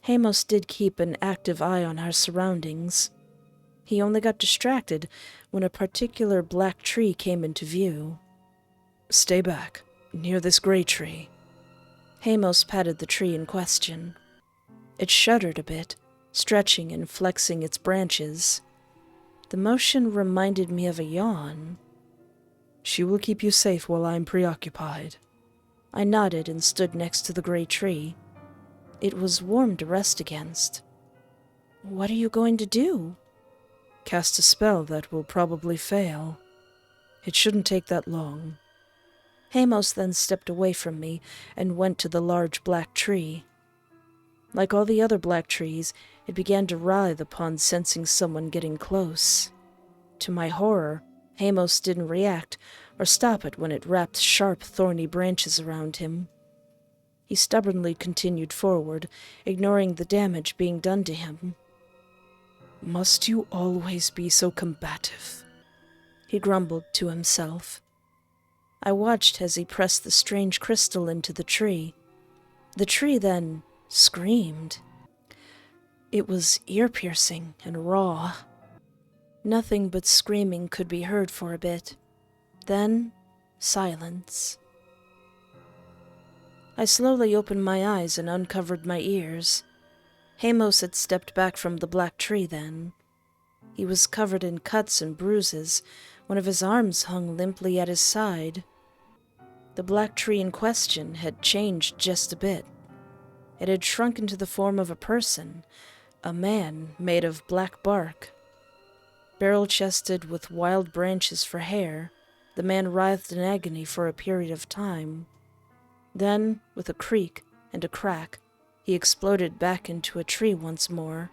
Heimos did keep an active eye on our surroundings. He only got distracted when a particular black tree came into view. "Stay back, near this gray tree." Heimos patted the tree in question. It shuddered a bit, stretching and flexing its branches. The motion reminded me of a yawn. "She will keep you safe while I'm preoccupied." I nodded and stood next to the gray tree. It was warm to rest against. "What are you going to do?" "Cast a spell that will probably fail. It shouldn't take that long." Heimos then stepped away from me and went to the large black tree. Like all the other black trees, it began to writhe upon sensing someone getting close. To my horror, Heimos didn't react or stop it when it wrapped sharp, thorny branches around him. He stubbornly continued forward, ignoring the damage being done to him. "Must you always be so combative?" he grumbled to himself. I watched as he pressed the strange crystal into the tree. The tree then screamed. It was ear-piercing and raw. Nothing but screaming could be heard for a bit. Then, silence. I slowly opened my eyes and uncovered my ears. Heimos had stepped back from the black tree then. He was covered in cuts and bruises. One of his arms hung limply at his side. The black tree in question had changed just a bit. It had shrunk into the form of a person, a man made of black bark. Barrel-chested with wild branches for hair, the man writhed in agony for a period of time. Then, with a creak and a crack, he exploded back into a tree once more.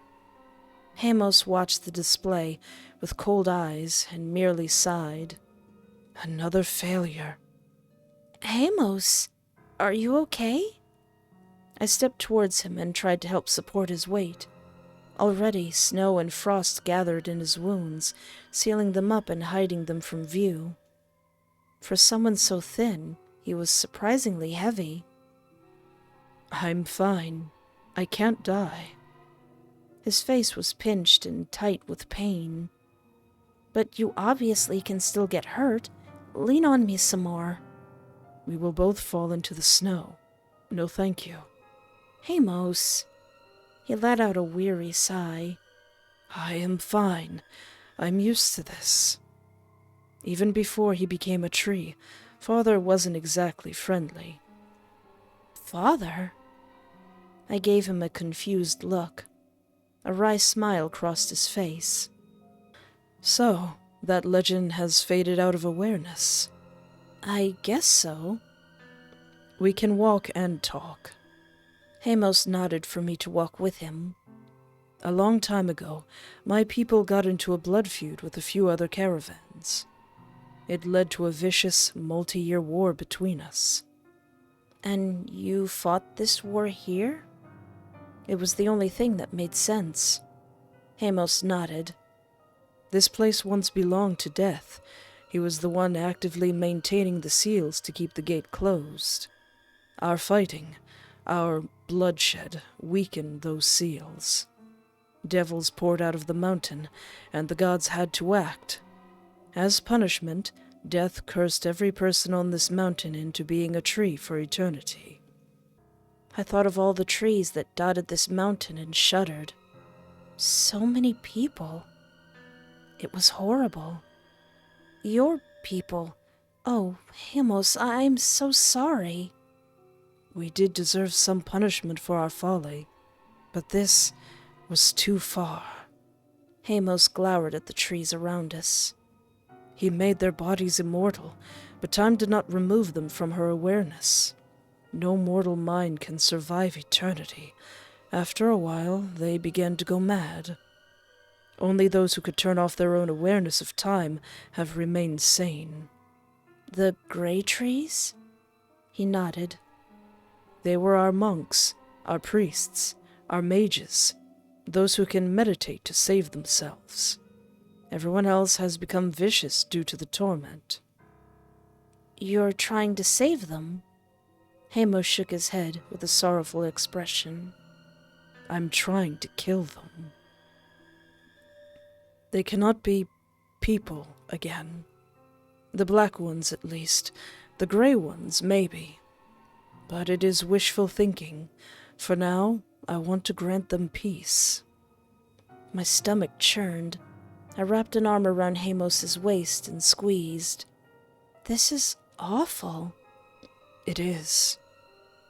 Heimos watched the display with cold eyes and merely sighed. "Another failure." "Heimos, are you okay?" I stepped towards him and tried to help support his weight. Already, snow and frost gathered in his wounds, sealing them up and hiding them from view. For someone so thin, he was surprisingly heavy. "I'm fine. I can't die." His face was pinched and tight with pain. "But you obviously can still get hurt. Lean on me some more." "We will both fall into the snow. No, thank you." "Heimos." He let out a weary sigh. "I am fine. I'm used to this." Even before he became a tree, Father wasn't exactly friendly. "Father?" I gave him a confused look. A wry smile crossed his face. "So, that legend has faded out of awareness." "I guess so." "We can walk and talk." Heimos nodded for me to walk with him. "A long time ago, my people got into a blood feud with a few other caravans. It led to a vicious, multi-year war between us." "And you fought this war here?" It was the only thing that made sense. Heimos nodded. "This place once belonged to Death. He was the one actively maintaining the seals to keep the gate closed. Our fighting, our bloodshed, weakened those seals. Devils poured out of the mountain, and the gods had to act. As punishment, Death cursed every person on this mountain into being a tree for eternity." I thought of all the trees that dotted this mountain and shuddered. So many people. It was horrible. "Your people. Oh, Heimos, I'm so sorry." "We did deserve some punishment for our folly, but this was too far." Heimos glowered at the trees around us. "He made their bodies immortal, but time did not remove them from her awareness. No mortal mind can survive eternity. After a while, they began to go mad. Only those who could turn off their own awareness of time have remained sane." "The gray trees?" He nodded. "They were our monks, our priests, our mages, those who can meditate to save themselves. Everyone else has become vicious due to the torment." "You're trying to save them?" Heimos shook his head with a sorrowful expression. I'm trying to kill them. They cannot be people again. The black ones, at least. The gray ones, maybe. But it is wishful thinking. For now, I want to grant them peace. My stomach churned. I wrapped an arm around Heimos' waist and squeezed. This is awful. It is.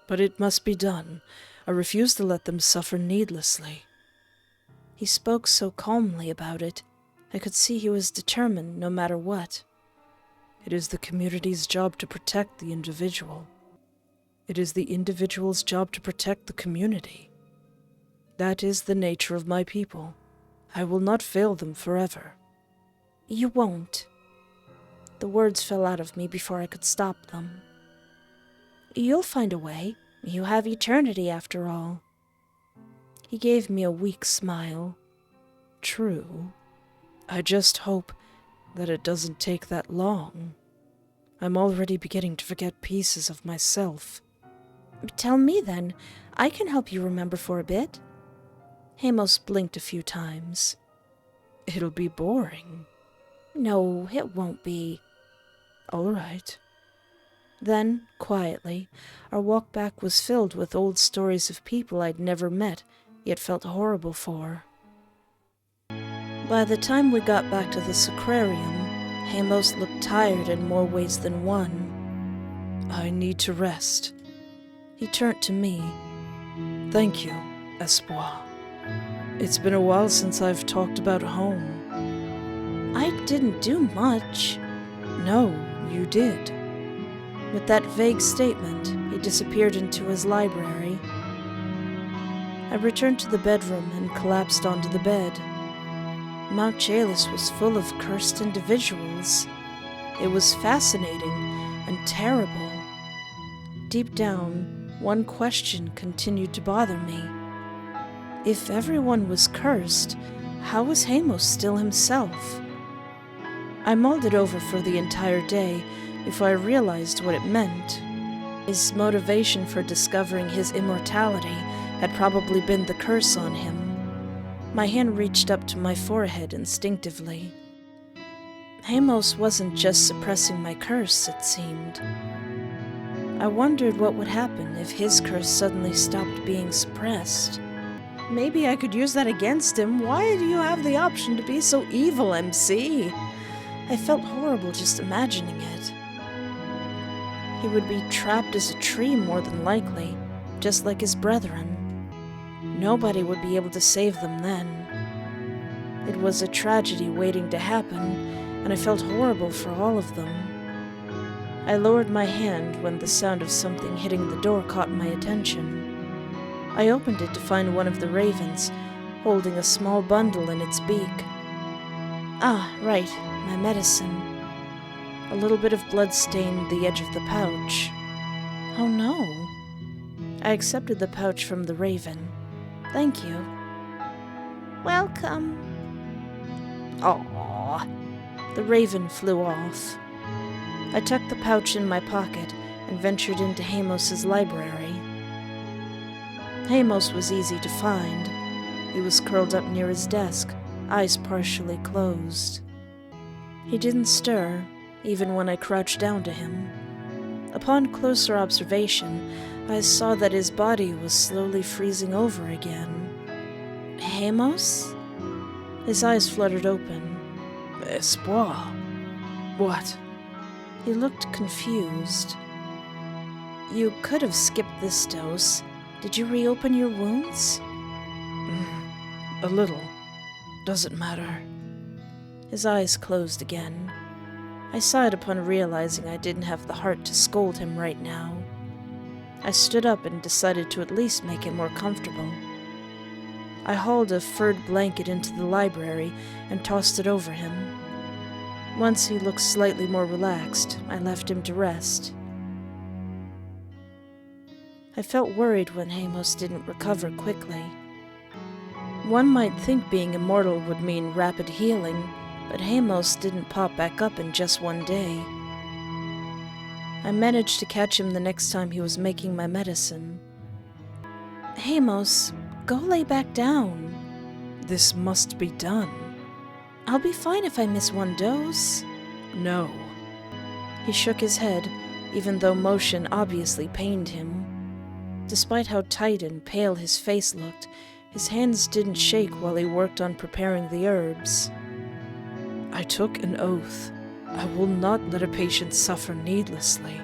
But it must be done. I refuse to let them suffer needlessly. He spoke so calmly about it. I could see he was determined no matter what. It is the community's job to protect the individual. It is the individual's job to protect the community. That is the nature of my people. I will not fail them forever. You won't. The words fell out of me before I could stop them. You'll find a way. You have eternity, after all. He gave me a weak smile. True. I just hope that it doesn't take that long. I'm already beginning to forget pieces of myself. Tell me then. I can help you remember for a bit. Heimos blinked a few times. It'll be boring. No, it won't be. All right. Then, quietly, our walk back was filled with old stories of people I'd never met, yet felt horrible for. By the time we got back to the Sacrarium, Heimos looked tired in more ways than one. I need to rest. He turned to me. Thank you, Espoir. It's been a while since I've talked about home. I didn't do much. No, you did. With that vague statement, he disappeared into his library. I returned to the bedroom and collapsed onto the bed. Mount Gelus was full of cursed individuals. It was fascinating and terrible. Deep down, one question continued to bother me. If everyone was cursed, how was Heimos still himself? I mulled it over for the entire day before I realized what it meant. His motivation for discovering his immortality had probably been the curse on him. My hand reached up to my forehead instinctively. Heimos wasn't just suppressing my curse, it seemed. I wondered what would happen if his curse suddenly stopped being suppressed. Maybe I could use that against him. Why do you have the option to be so evil, MC? I felt horrible just imagining it. He would be trapped as a tree more than likely, just like his brethren. Nobody would be able to save them then. It was a tragedy waiting to happen, and I felt horrible for all of them. I lowered my hand when the sound of something hitting the door caught my attention. I opened it to find one of the ravens, holding a small bundle in its beak. Ah, right, my medicine. A little bit of blood stained the edge of the pouch. Oh no. I accepted the pouch from the raven. Thank you. Welcome. Aww. The raven flew off. I tucked the pouch in my pocket and ventured into Heimos' library. Heimos was easy to find. He was curled up near his desk, eyes partially closed. He didn't stir, even when I crouched down to him. Upon closer observation, I saw that his body was slowly freezing over again. Heimos? His eyes fluttered open. Espoir. What? He looked confused. You could have skipped this dose. Did you reopen your wounds? A little. Doesn't matter. His eyes closed again. I sighed upon realizing I didn't have the heart to scold him right now. I stood up and decided to at least make him more comfortable. I hauled a furred blanket into the library and tossed it over him. Once he looked slightly more relaxed, I left him to rest. I felt worried when Heimos didn't recover quickly. One might think being immortal would mean rapid healing, but Heimos didn't pop back up in just one day. I managed to catch him the next time he was making my medicine. Heimos, Go lay back down. This must be done. I'll be fine if I miss one dose. No. He shook his head, even though motion obviously pained him. Despite how tight and pale his face looked, his hands didn't shake while he worked on preparing the herbs. I took an oath. I will not let a patient suffer needlessly.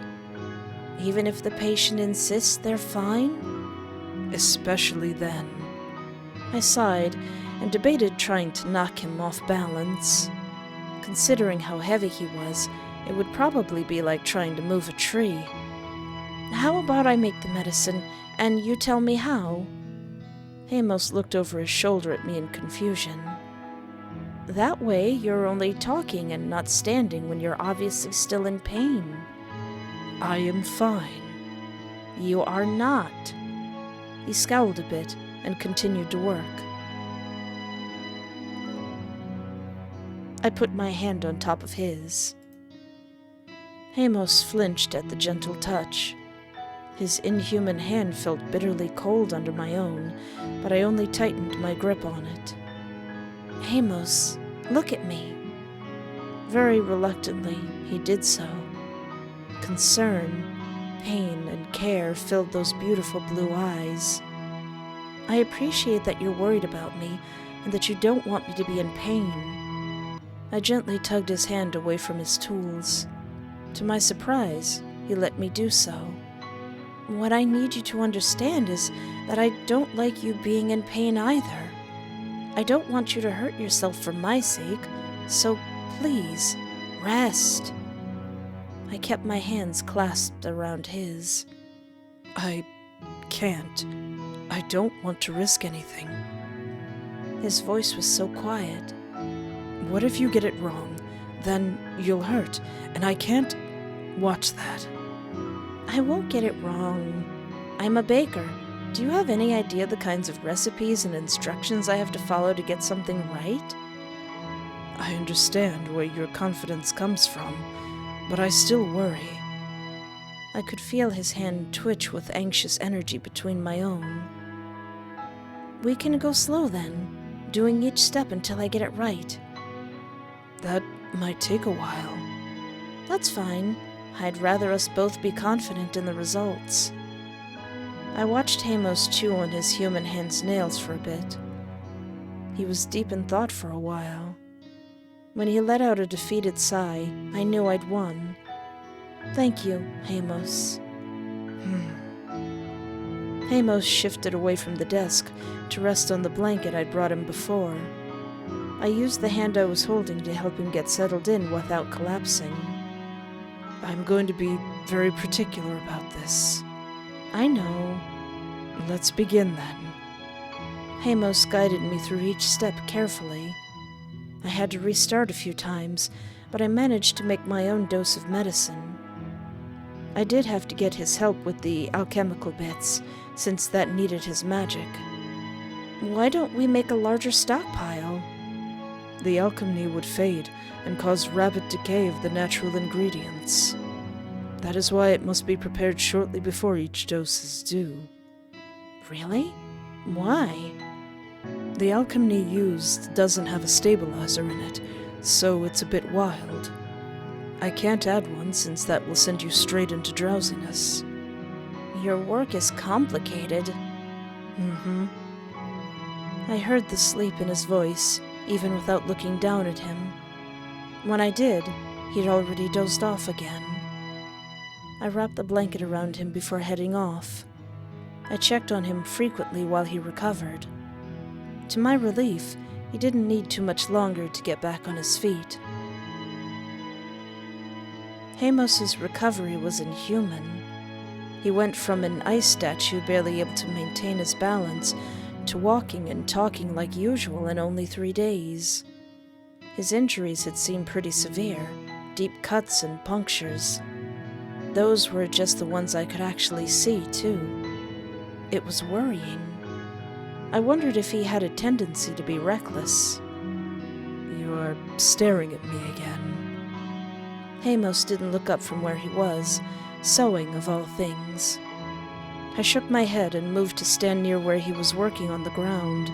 Even if the patient insists they're fine? Especially then. I sighed and debated trying to knock him off balance. Considering how heavy he was, it would probably be like trying to move a tree. How about I make the medicine, and you tell me how? Heimos looked over his shoulder at me in confusion. That way, you're only talking and not standing when you're obviously still in pain. I am fine. You are not. He scowled a bit and continued to work. I put my hand on top of his. Heimos flinched at the gentle touch. His inhuman hand felt bitterly cold under my own, but I only tightened my grip on it. Heimos, look at me. Very reluctantly, he did so. Concern, pain, and care filled those beautiful blue eyes. I appreciate that you're worried about me and that you don't want me to be in pain. I gently tugged his hand away from his tools. To my surprise, he let me do so. What I need you to understand is that I don't like you being in pain either. I don't want you to hurt yourself for my sake, so please, rest. I kept my hands clasped around his. I can't. I don't want to risk anything. His voice was so quiet. What if you get it wrong? Then you'll hurt, and I can't watch that. I won't get it wrong. I'm a baker. Do you have any idea the kinds of recipes and instructions I have to follow to get something right? I understand where your confidence comes from, but I still worry. I could feel his hand twitch with anxious energy between my own. We can go slow then, doing each step until I get it right. That might take a while. That's fine. I'd rather us both be confident in the results. I watched Heimos chew on his human hand's nails for a bit. He was deep in thought for a while. When he let out a defeated sigh, I knew I'd won. Thank you, Heimos. Heimos shifted away from the desk to rest on the blanket I'd brought him before. I used the hand I was holding to help him get settled in without collapsing. I'm going to be very particular about this. I know. Let's begin then. Heimos guided me through each step carefully. I had to restart a few times, but I managed to make my own dose of medicine. I did have to get his help with the alchemical bits, since that needed his magic. Why don't we make a larger stockpile? The alchemy would fade and cause rapid decay of the natural ingredients. That is why it must be prepared shortly before each dose is due. Really? Why? The alchemy used doesn't have a stabilizer in it, so it's a bit wild. I can't add one since that will send you straight into drowsiness. Your work is complicated. I heard the sleep in his voice, even without looking down at him. When I did, he'd already dozed off again. I wrapped the blanket around him before heading off. I checked on him frequently while he recovered. To my relief, he didn't need too much longer to get back on his feet. Heimos' recovery was inhuman. He went from an ice statue barely able to maintain his balance to walking and talking like usual in only 3 days. His injuries had seemed pretty severe, deep cuts and punctures. Those were just the ones I could actually see, too. It was worrying. I wondered if he had a tendency to be reckless. You are staring at me again. Heimos didn't look up from where he was, sewing of all things. I shook my head and moved to stand near where he was working on the ground.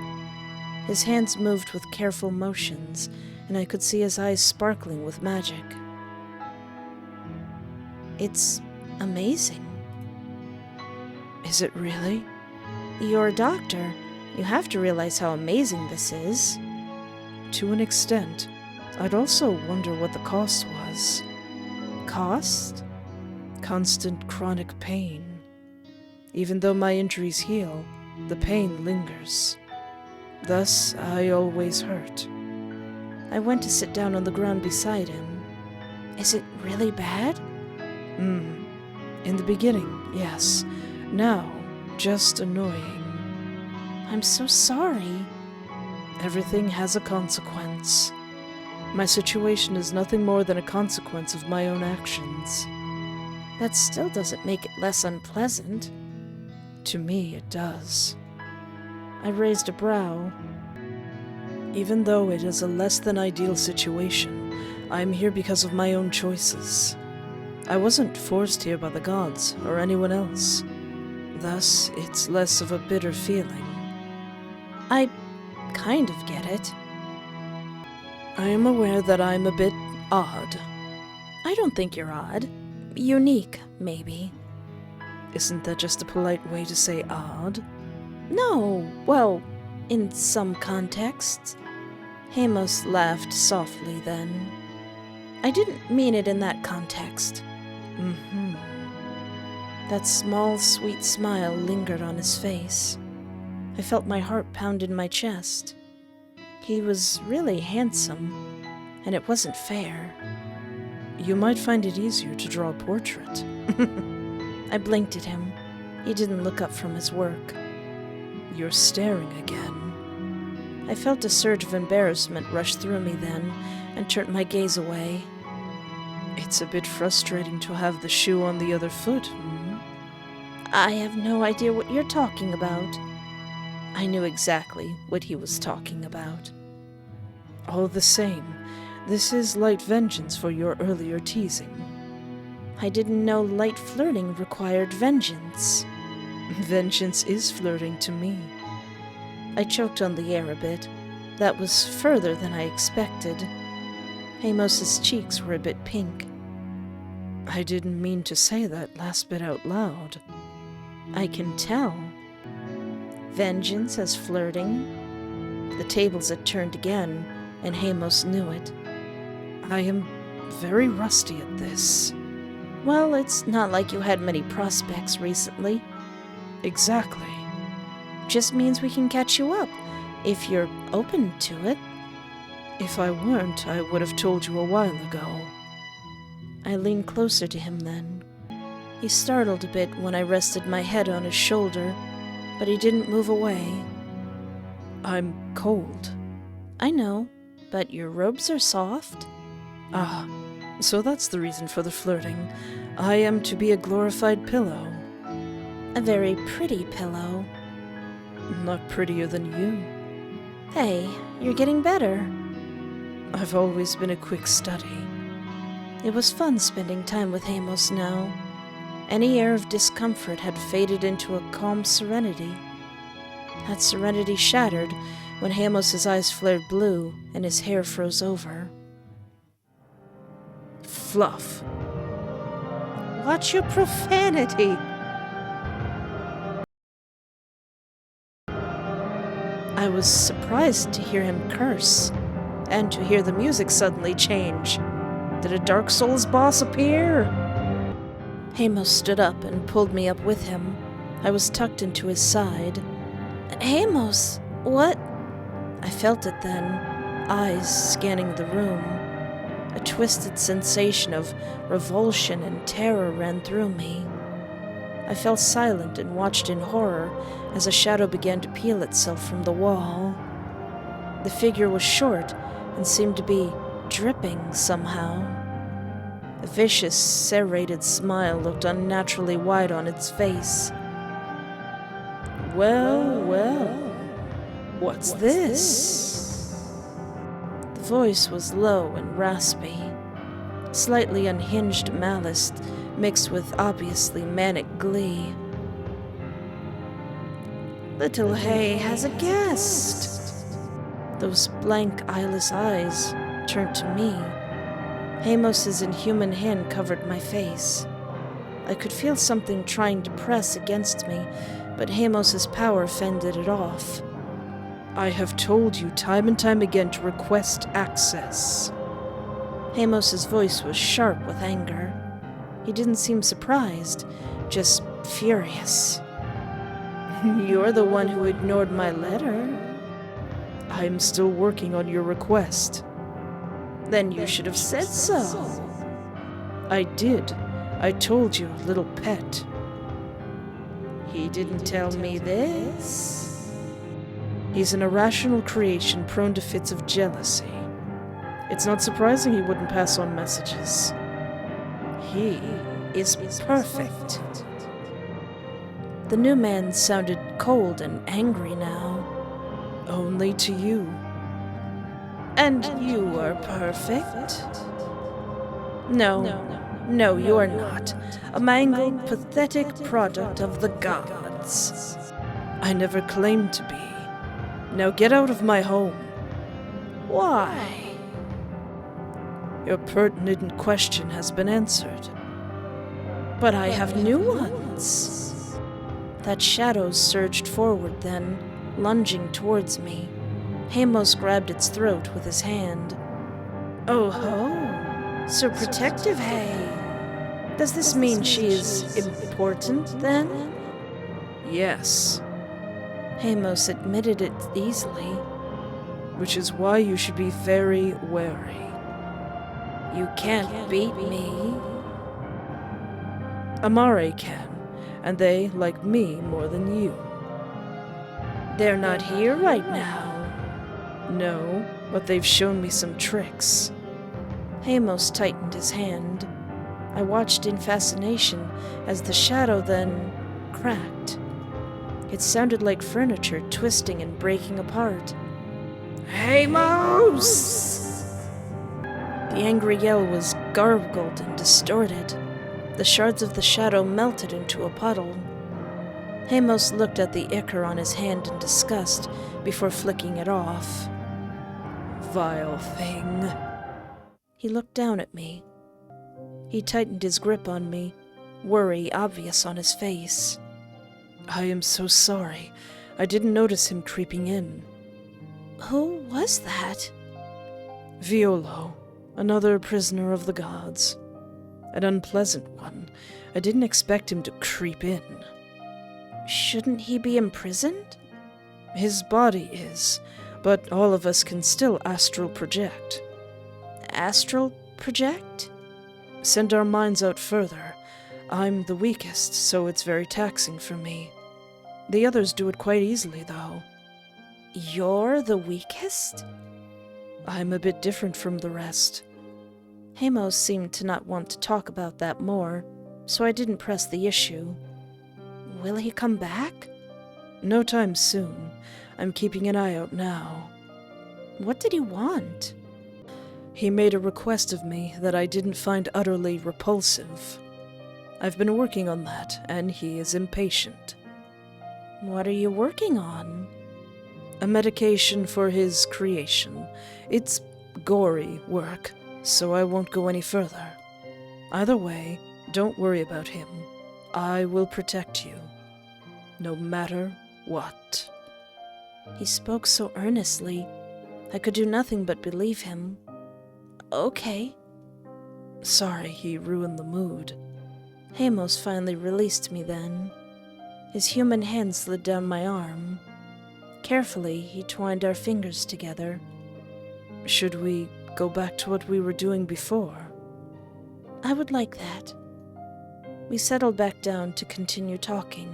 His hands moved with careful motions, and I could see his eyes sparkling with magic. It's amazing. Is it really? You're a doctor. You have to realize how amazing this is. To an extent. I'd also wonder what the cost was. Cost? Constant chronic pain. Even though my injuries heal, the pain lingers. Thus, I always hurt. I went to sit down on the ground beside him. Is it really bad? In the beginning, yes. Now, just annoying. I'm so sorry. Everything has a consequence. My situation is nothing more than a consequence of my own actions. That still doesn't make it less unpleasant. To me, it does. I raised a brow. Even though it is a less than ideal situation, I am here because of my own choices. I wasn't forced here by the gods or anyone else. Thus, it's less of a bitter feeling. I kind of get it. I am aware that I'm a bit odd. I don't think you're odd. Unique, maybe. Isn't that just a polite way to say odd? No, well, in some contexts. Heimos laughed softly then. I didn't mean it in that context. That small, sweet smile lingered on his face. I felt my heart pound in my chest. He was really handsome, and it wasn't fair. You might find it easier to draw a portrait. I blinked at him. He didn't look up from his work. You're staring again. I felt a surge of embarrassment rush through me then, and turned my gaze away. It's a bit frustrating to have the shoe on the other foot. I have no idea what you're talking about. I knew exactly what he was talking about. All the same, this is light vengeance for your earlier teasing. I didn't know light flirting required vengeance. Vengeance is flirting to me. I choked on the air a bit. That was further than I expected. Heimos's cheeks were a bit pink. I didn't mean to say that last bit out loud. I can tell. Vengeance as flirting? The tables had turned again, and Heimos knew it. I am very rusty at this. Well, it's not like you had many prospects recently. Exactly. Just means we can catch you up, if you're open to it. If I weren't, I would have told you a while ago. I leaned closer to him then. He startled a bit when I rested my head on his shoulder, but he didn't move away. I'm cold. I know, but your robes are soft. Ah, so that's the reason for the flirting. I am to be a glorified pillow. A very pretty pillow. Not prettier than you. Hey, you're getting better. I've always been a quick study. It was fun spending time with Heimos now. Any air of discomfort had faded into a calm serenity. That serenity shattered when Heimos' eyes flared blue and his hair froze over. Fluff. Watch your profanity! I was surprised to hear him curse, and to hear the music suddenly change. Did a Dark Souls boss appear? Heimos stood up and pulled me up with him. I was tucked into his side. Heimos, what? I felt it then, eyes scanning the room. A twisted sensation of revulsion and terror ran through me. I fell silent and watched in horror as a shadow began to peel itself from the wall. The figure was short and seemed to be dripping somehow. A vicious, serrated smile looked unnaturally wide on its face. Well, well, what's this? The voice was low and raspy, slightly unhinged malice mixed with obviously manic glee. Little Hay has a guest. Those blank, eyeless eyes turned to me. Heimos' inhuman hand covered my face. I could feel something trying to press against me, but Heimos' power fended it off. I have told you time and time again to request access. Heimos' voice was sharp with anger. He didn't seem surprised, just furious. You're the one who ignored my letter. I'm still working on your request. Then you should have said so. I did. I told you, little pet. He didn't tell me this. He's an irrational creation prone to fits of jealousy. It's not surprising he wouldn't pass on messages. He is perfect. The new man sounded cold and angry now. Only to you. And you are perfect? No, you are not. A mangled, pathetic product of the gods. I never claimed to be. Now get out of my home. Why? Your pertinent question has been answered. But I have new ones. That shadow surged forward then, lunging towards me. Heimos grabbed its throat with his hand. Oh ho, so protective, Hay. Does this mean she is important, then? Yes. Heimos admitted it easily. Which is why you should be very wary. You can't beat me. Amare can, and they like me more than you. They're not here right now. No, but they've shown me some tricks. Heimos tightened his hand. I watched in fascination as the shadow then cracked. It sounded like furniture twisting and breaking apart. Heimos! The angry yell was gargled and distorted. The shards of the shadow melted into a puddle. Heimos looked at the ichor on his hand in disgust before flicking it off. Vile thing. He looked down at me. He tightened his grip on me, worry obvious on his face. I am so sorry. I didn't notice him creeping in. Who was that? Violo, another prisoner of the gods. An unpleasant one. I didn't expect him to creep in. Shouldn't he be imprisoned? His body is, but all of us can still astral project. Astral project? Send our minds out further. I'm the weakest, so it's very taxing for me. The others do it quite easily, though. You're the weakest? I'm a bit different from the rest. Heimos seemed to not want to talk about that more, so I didn't press the issue. Will he come back? No time soon. I'm keeping an eye out now. What did he want? He made a request of me that I didn't find utterly repulsive. I've been working on that, and he is impatient. What are you working on? A medication for his creation. It's gory work, so I won't go any further. Either way, don't worry about him. I will protect you, no matter what. He spoke so earnestly, I could do nothing but believe him. Okay. Sorry he ruined the mood. Heimos finally released me then. His human hand slid down my arm. Carefully, he twined our fingers together. Should we go back to what we were doing before? I would like that. We settled back down to continue talking.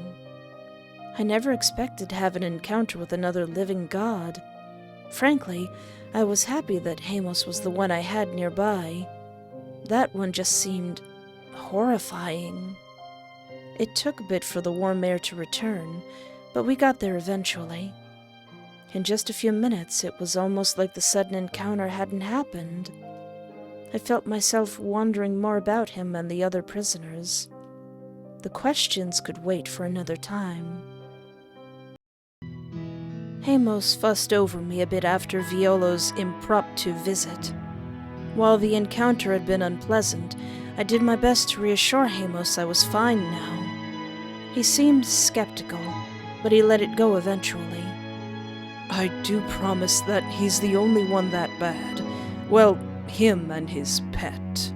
I never expected to have an encounter with another living god. Frankly, I was happy that Heimos was the one I had nearby. That one just seemed horrifying. It took a bit for the warm air to return, but we got there eventually. In just a few minutes, it was almost like the sudden encounter hadn't happened. I felt myself wondering more about him and the other prisoners. The questions could wait for another time. Heimos fussed over me a bit after Violo's impromptu visit. While the encounter had been unpleasant, I did my best to reassure Heimos I was fine now. He seemed skeptical, but he let it go eventually. I do promise that he's the only one that bad. Well, him and his pet.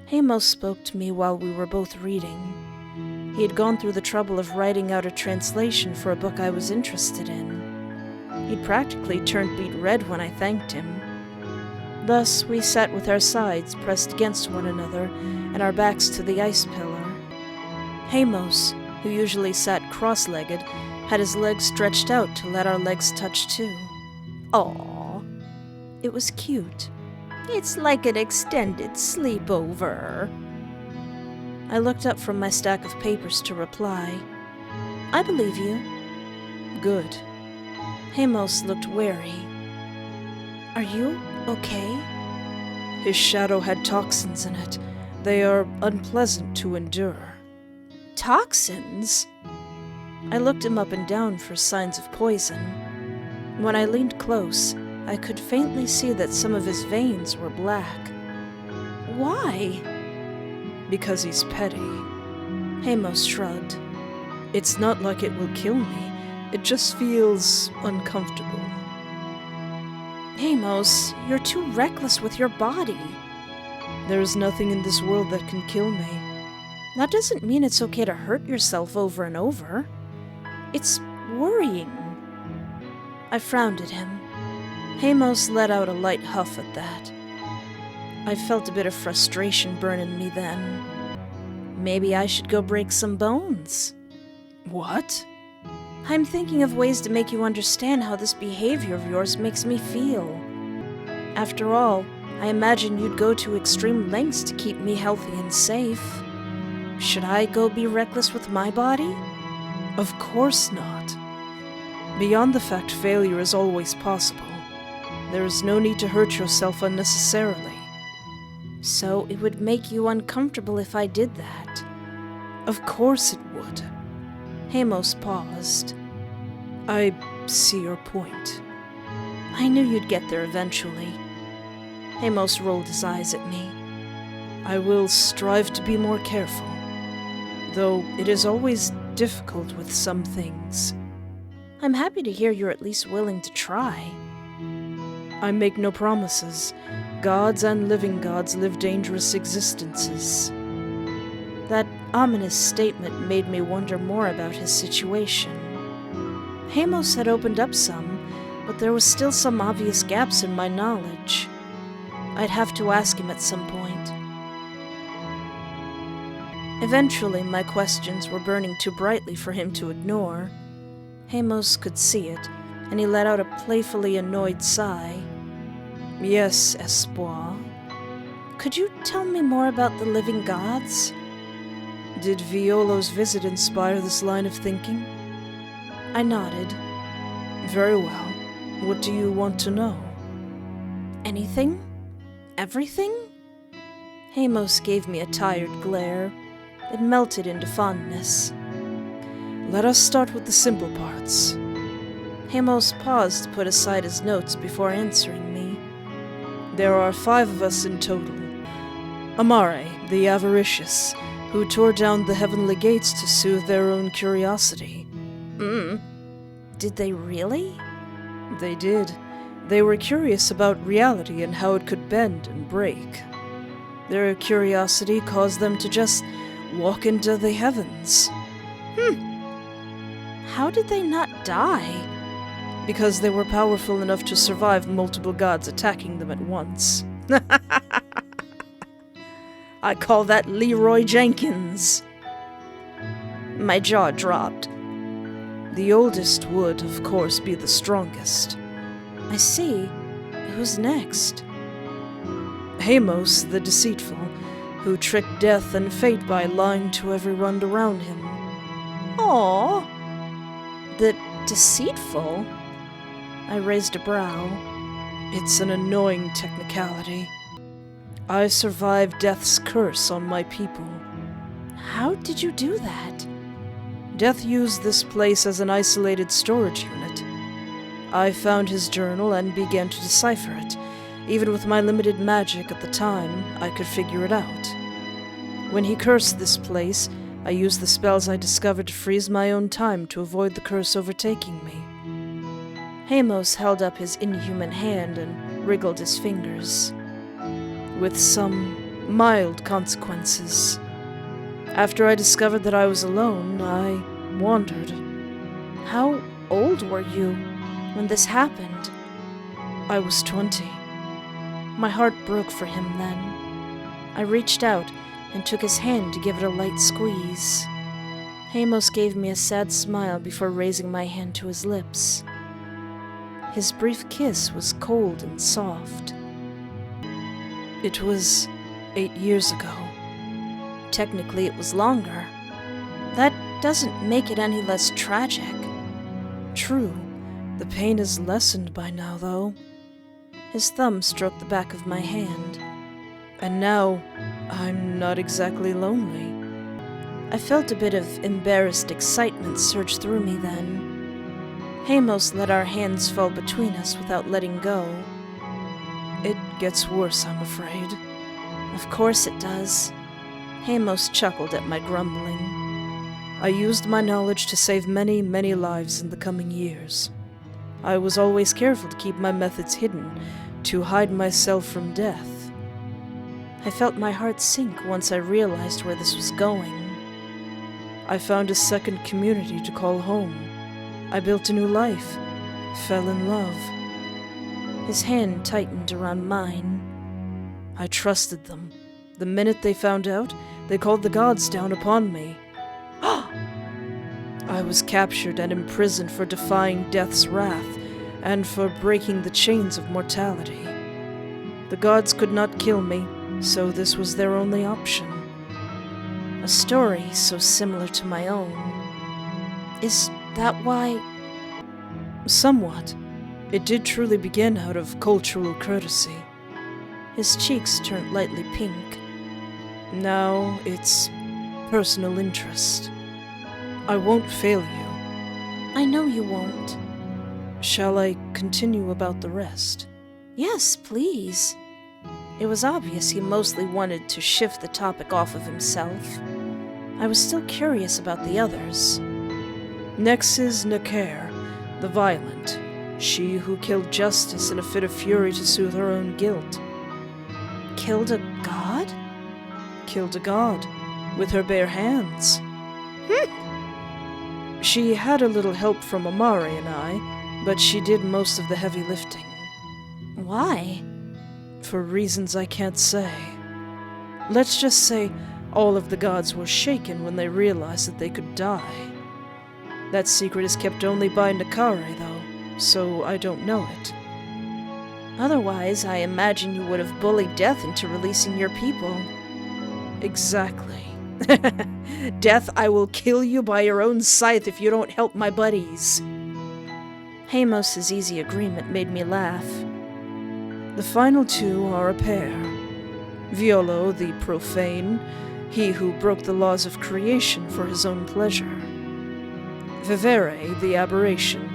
Heimos spoke to me while we were both reading. He had gone through the trouble of writing out a translation for a book I was interested in. He'd practically turned beet red when I thanked him. Thus, we sat with our sides pressed against one another and our backs to the ice pillar. Heimos, who usually sat cross-legged, had his legs stretched out to let our legs touch too. Aww. It was cute. It's like an extended sleepover. I looked up from my stack of papers to reply. I believe you. Good. Heimos looked wary. Are you okay? His shadow had toxins in it. They are unpleasant to endure. Toxins? I looked him up and down for signs of poison. When I leaned close, I could faintly see that some of his veins were black. Why? Because he's petty. Heimos shrugged. It's not like it will kill me. It just feels uncomfortable. Heimos, you're too reckless with your body. There is nothing in this world that can kill me. That doesn't mean it's okay to hurt yourself over and over. It's worrying. I frowned at him. Heimos let out a light huff at that. I felt a bit of frustration burn in me then. Maybe I should go break some bones. What? I'm thinking of ways to make you understand how this behavior of yours makes me feel. After all, I imagine you'd go to extreme lengths to keep me healthy and safe. Should I go be reckless with my body? Of course not. Beyond the fact failure is always possible, there is no need to hurt yourself unnecessarily. So it would make you uncomfortable if I did that? Of course it would. Heimos paused. I see your point. I knew you'd get there eventually. Heimos rolled his eyes at me. I will strive to be more careful, though it is always difficult with some things. I'm happy to hear you're at least willing to try. I make no promises. Gods and living gods live dangerous existences. That ominous statement made me wonder more about his situation. Heimos had opened up some, but there was still some obvious gaps in my knowledge. I'd have to ask him at some point. Eventually, my questions were burning too brightly for him to ignore. Heimos could see it, and he let out a playfully annoyed sigh. Yes, Espoir. Could you tell me more about the living gods? Did Violo's visit inspire this line of thinking? I nodded. Very well. What do you want to know? Anything? Everything? Heimos gave me a tired glare. It melted into fondness. Let us start with the simple parts. Heimos paused to put aside his notes before answering me. There are 5 of us in total. Amare, the avaricious, who tore down the heavenly gates to soothe their own curiosity. Did they really? They did. They were curious about reality and how it could bend and break. Their curiosity caused them to just walk into the heavens. How did they not die? Because they were powerful enough to survive multiple gods attacking them at once. I call that Leroy Jenkins. My jaw dropped. The oldest would, of course, be the strongest. I see. Who's next? Heimos, the deceitful, who tricked death and fate by lying to everyone around him. Aww. The deceitful? I raised a brow. It's an annoying technicality. I survived death's curse on my people. How did you do that? Death used this place as an isolated storage unit. I found his journal and began to decipher it. Even with my limited magic at the time, I could figure it out. When he cursed this place, I used the spells I discovered to freeze my own time to avoid the curse overtaking me. Heimos held up his inhuman hand and wriggled his fingers. With some mild consequences. After I discovered that I was alone, I wandered. How old were you when this happened? I was 20. My heart broke for him then. I reached out and took his hand to give it a light squeeze. Heimos gave me a sad smile before raising my hand to his lips. His brief kiss was cold and soft. It was 8 years ago. Technically, it was longer. That doesn't make it any less tragic. True. The pain is lessened by now, though. His thumb stroked the back of my hand. And now, I'm not exactly lonely. I felt a bit of embarrassed excitement surge through me then. Heimos let our hands fall between us without letting go. It gets worse, I'm afraid. Of course it does. Heimos chuckled at my grumbling. I used my knowledge to save many, many lives in the coming years. I was always careful to keep my methods hidden, to hide myself from death. I felt my heart sink once I realized where this was going. I found a second community to call home. I built a new life, fell in love. His hand tightened around mine. I trusted them. The minute they found out, they called the gods down upon me. I was captured and imprisoned for defying death's wrath and for breaking the chains of mortality. The gods could not kill me, so this was their only option. A story so similar to my own. Is that why? Somewhat. It did truly begin out of cultural courtesy. His cheeks turned lightly pink. Now it's personal interest. I won't fail you. I know you won't. Shall I continue about the rest? Yes, please. It was obvious he mostly wanted to shift the topic off of himself. I was still curious about the others. Next is Naker, the violent, she who killed Justice in a fit of fury to soothe her own guilt. Killed a god? Killed a god, with her bare hands. She had a little help from Amari and I, but she did most of the heavy lifting. Why? For reasons I can't say. Let's just say all of the gods were shaken when they realized that they could die. That secret is kept only by Nakare, though, so I don't know it. Otherwise, I imagine you would have bullied Death into releasing your people. Exactly. Death, I will kill you by your own scythe if you don't help my buddies. Heimos' easy agreement made me laugh. The final two are a pair. Violo, the profane, he who broke the laws of creation for his own pleasure. Vivere, the aberration,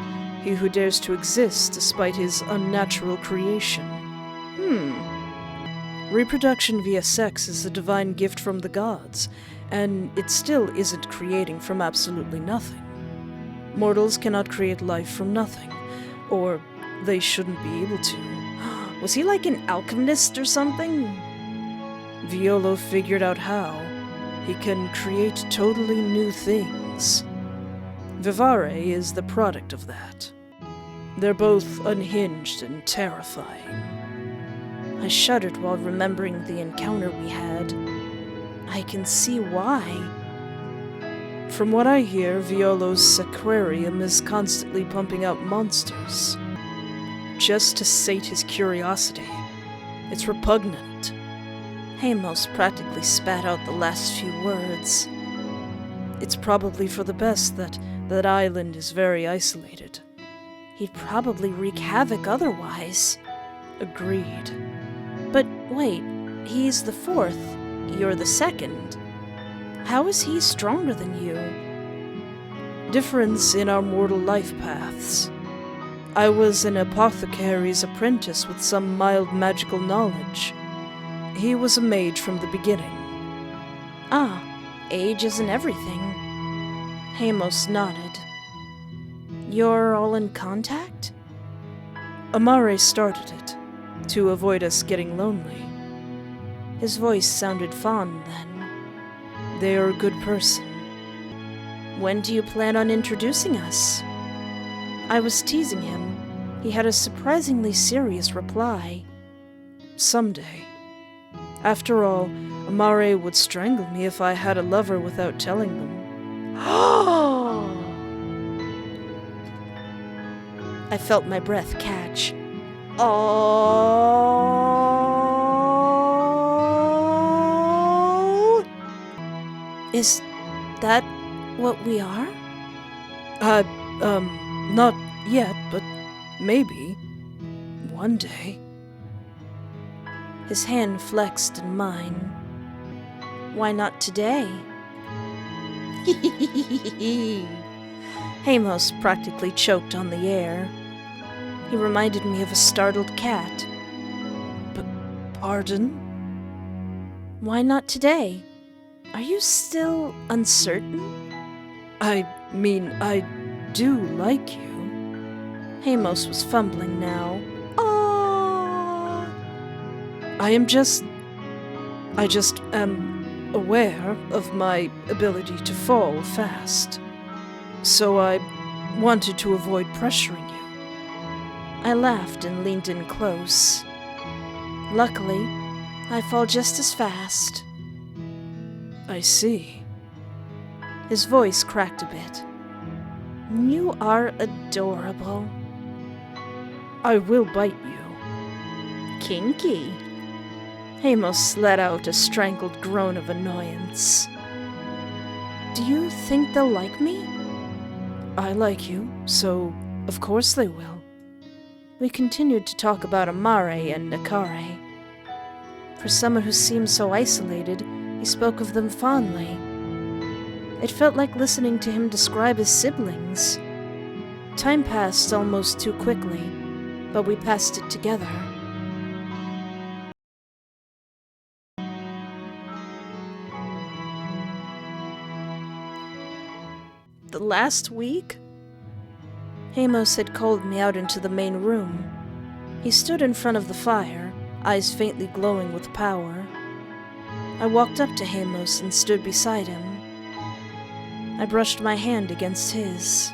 he who dares to exist despite his unnatural creation. Reproduction via sex is a divine gift from the gods, and it still isn't creating from absolutely nothing. Mortals cannot create life from nothing, or they shouldn't be able to. Was he like an alchemist or something? Violo figured out how. He can create totally new things. Vivare is the product of that. They're both unhinged and terrifying. I shuddered while remembering the encounter we had. I can see why. From what I hear, Violo's Sacrarium is constantly pumping out monsters. Just to sate his curiosity. It's repugnant. Heimos practically spat out the last few words. It's probably for the best that that island is very isolated. He'd probably wreak havoc otherwise. Agreed. But wait, he's the fourth. You're the second. How is he stronger than you? Difference in our mortal life paths. I was an apothecary's apprentice with some mild magical knowledge. He was a mage from the beginning. Ah, age isn't everything. Heimos nodded. You're all in contact? Amare started it, to avoid us getting lonely. His voice sounded fond then. They are a good person. When do you plan on introducing us? I was teasing him. He had a surprisingly serious reply. Someday. After all, Amare would strangle me if I had a lover without telling them. I felt my breath catch. Oh! Is that what we are? Not yet, but maybe. One day. His hand flexed in mine. Why not today? Heimos practically choked on the air. He reminded me of a startled cat. Pardon? Why not today? Are you still uncertain? I mean, I do like you. Heimos was fumbling now. Oh! I just am aware of my ability to fall fast. So I wanted to avoid pressuring you. I laughed and leaned in close. Luckily, I fall just as fast. I see. His voice cracked a bit. You are adorable. I will bite you. Kinky. Heimos let out a strangled groan of annoyance. Do you think they'll like me? I like you, so of course they will. We continued to talk about Amare and Nakare. For someone who seemed so isolated, he spoke of them fondly. It felt like listening to him describe his siblings. Time passed almost too quickly, but we passed it together. The last week? Heimos had called me out into the main room. He stood in front of the fire, eyes faintly glowing with power. I walked up to Heimos and stood beside him. I brushed my hand against his.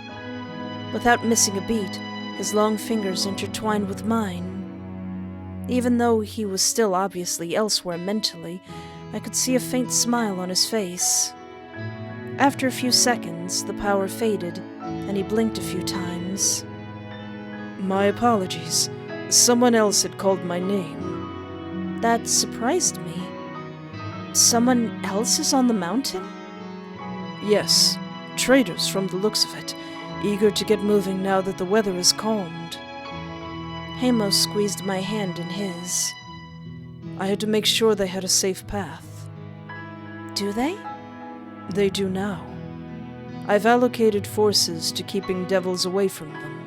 Without missing a beat, his long fingers intertwined with mine. Even though he was still obviously elsewhere mentally, I could see a faint smile on his face. After a few seconds, the power faded, and he blinked a few times. My apologies. Someone else had called my name. That surprised me. Someone else is on the mountain? Yes, traders from the looks of it, eager to get moving now that the weather has calmed. Heimos squeezed my hand in his. I had to make sure they had a safe path. Do they? They do now. I've allocated forces to keeping devils away from them.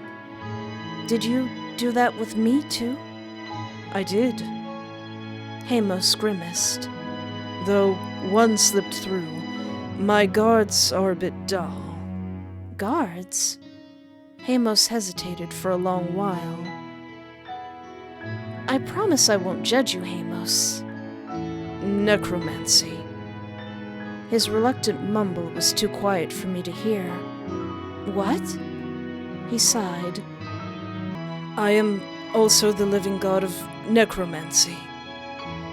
Did you do that with me, too? I did. Heimos grimaced. Though one slipped through. My guards are a bit dull. Guards? Heimos hesitated for a long while. I promise I won't judge you, Heimos. Necromancy. His reluctant mumble was too quiet for me to hear. What? He sighed. I am also the living god of necromancy.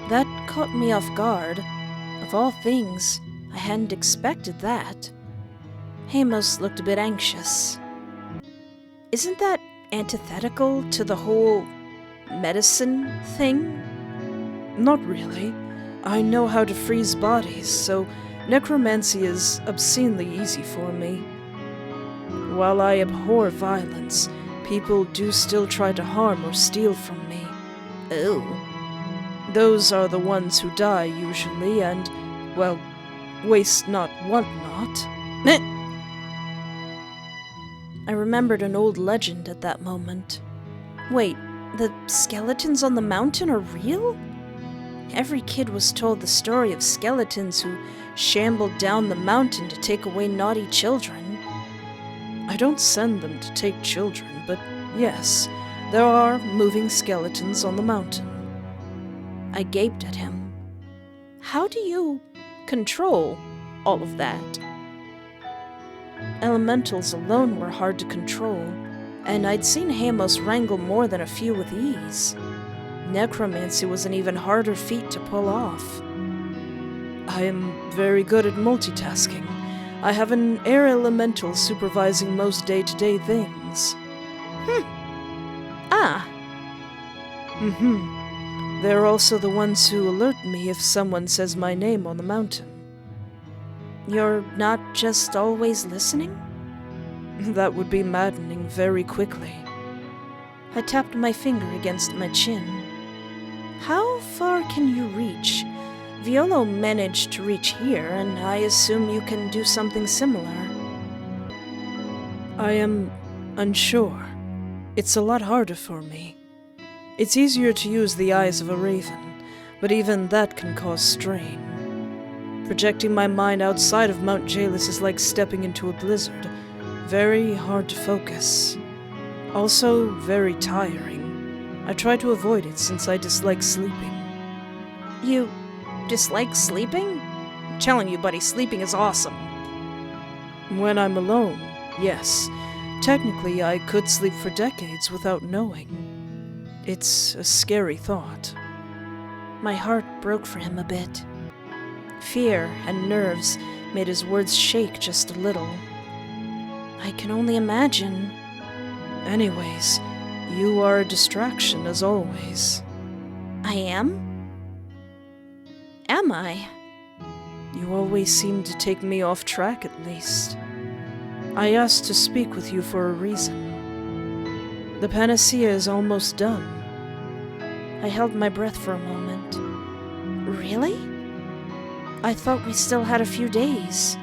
That caught me off guard. Of all things, I hadn't expected that. Heimos looked a bit anxious. Isn't that antithetical to the whole medicine thing? Not really. I know how to freeze bodies, so necromancy is obscenely easy for me. While I abhor violence, people do still try to harm or steal from me. Oh. Those are the ones who die usually, and, well, waste not, want not. I remembered an old legend at that moment. Wait, the skeletons on the mountain are real? Every kid was told the story of skeletons who shambled down the mountain to take away naughty children. I don't send them to take children, but yes, there are moving skeletons on the mountain. I gaped at him. How do you control all of that? Elementals alone were hard to control, and I'd seen Heimos wrangle more than a few with ease. Necromancy was an even harder feat to pull off. I am very good at multitasking. I have an air elemental supervising most day-to-day things. Ah. They're also the ones who alert me if someone says my name on the mountain. You're not just always listening? That would be maddening very quickly. I tapped my finger against my chin. How far can you reach? Violo managed to reach here, and I assume you can do something similar. I am unsure. It's a lot harder for me. It's easier to use the eyes of a raven, but even that can cause strain. Projecting my mind outside of Mount Gelus is like stepping into a blizzard. Very hard to focus. Also very tiring. I try to avoid it since I dislike sleeping. You dislike sleeping? I'm telling you, buddy, sleeping is awesome. When I'm alone, yes. Technically, I could sleep for decades without knowing. It's a scary thought. My heart broke for him a bit. Fear and nerves made his words shake just a little. I can only imagine. Anyways, you are a distraction as always. I am? Am I? You always seem to take me off track at least. I asked to speak with you for a reason. The panacea is almost done. I held my breath for a moment. Really? I thought we still had a few days.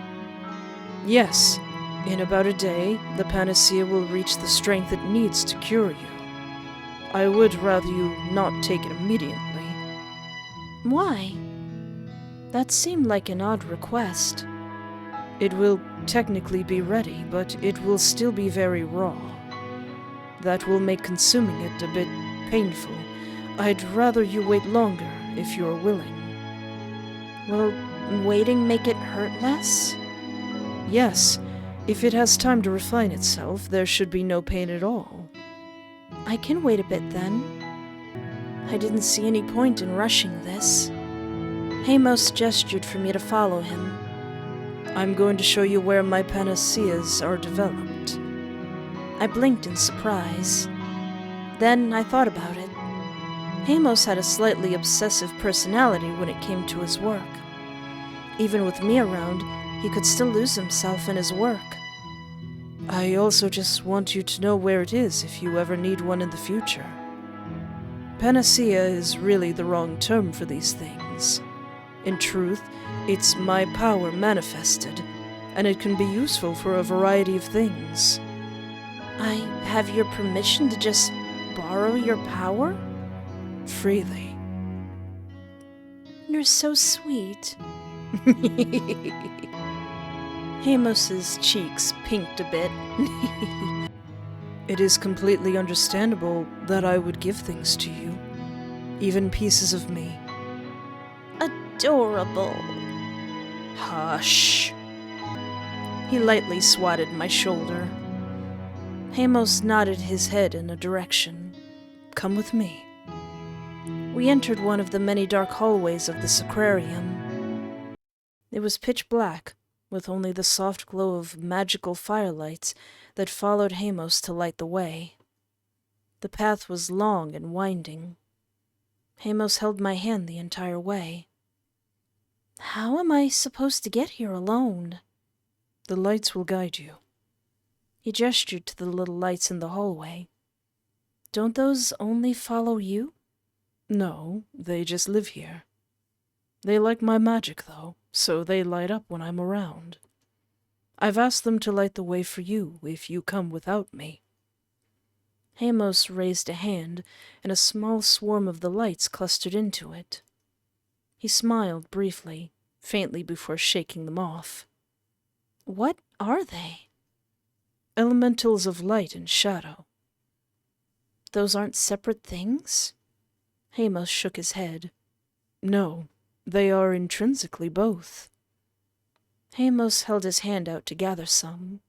Yes, in about a day, the panacea will reach the strength it needs to cure you. I would rather you not take it immediately. Why? That seemed like an odd request. It will technically be ready, but it will still be very raw. That will make consuming it a bit painful. I'd rather you wait longer if you're willing. Will waiting make it hurt less? Yes, if it has time to refine itself, there should be no pain at all. I can wait a bit then. I didn't see any point in rushing this. Heimos gestured for me to follow him. I'm going to show you where my panaceas are developed. I blinked in surprise. Then I thought about it. Heimos had a slightly obsessive personality when it came to his work. Even with me around, he could still lose himself in his work. I also just want you to know where it is if you ever need one in the future. Panacea is really the wrong term for these things. In truth, it's my power manifested, and it can be useful for a variety of things. I have your permission to just borrow your power? Freely. You're so sweet. Heimos's cheeks pinked a bit. It is completely understandable that I would give things to you, even pieces of me. Adorable. Hush. He lightly swatted my shoulder. Heimos nodded his head in a direction. Come with me. We entered one of the many dark hallways of the Sacrarium. It was pitch black, with only the soft glow of magical firelights that followed Heimos to light the way. The path was long and winding. Heimos held my hand the entire way. How am I supposed to get here alone? The lights will guide you. He gestured to the little lights in the hallway. Don't those only follow you? No, they just live here. They like my magic, though, so they light up when I'm around. I've asked them to light the way for you if you come without me." Heimos raised a hand, and a small swarm of the lights clustered into it. He smiled briefly, faintly before shaking them off. "What are they?" "Elementals of light and shadow." "Those aren't separate things?" Heimos shook his head. "No, they are intrinsically both." Heimos held his hand out to gather some.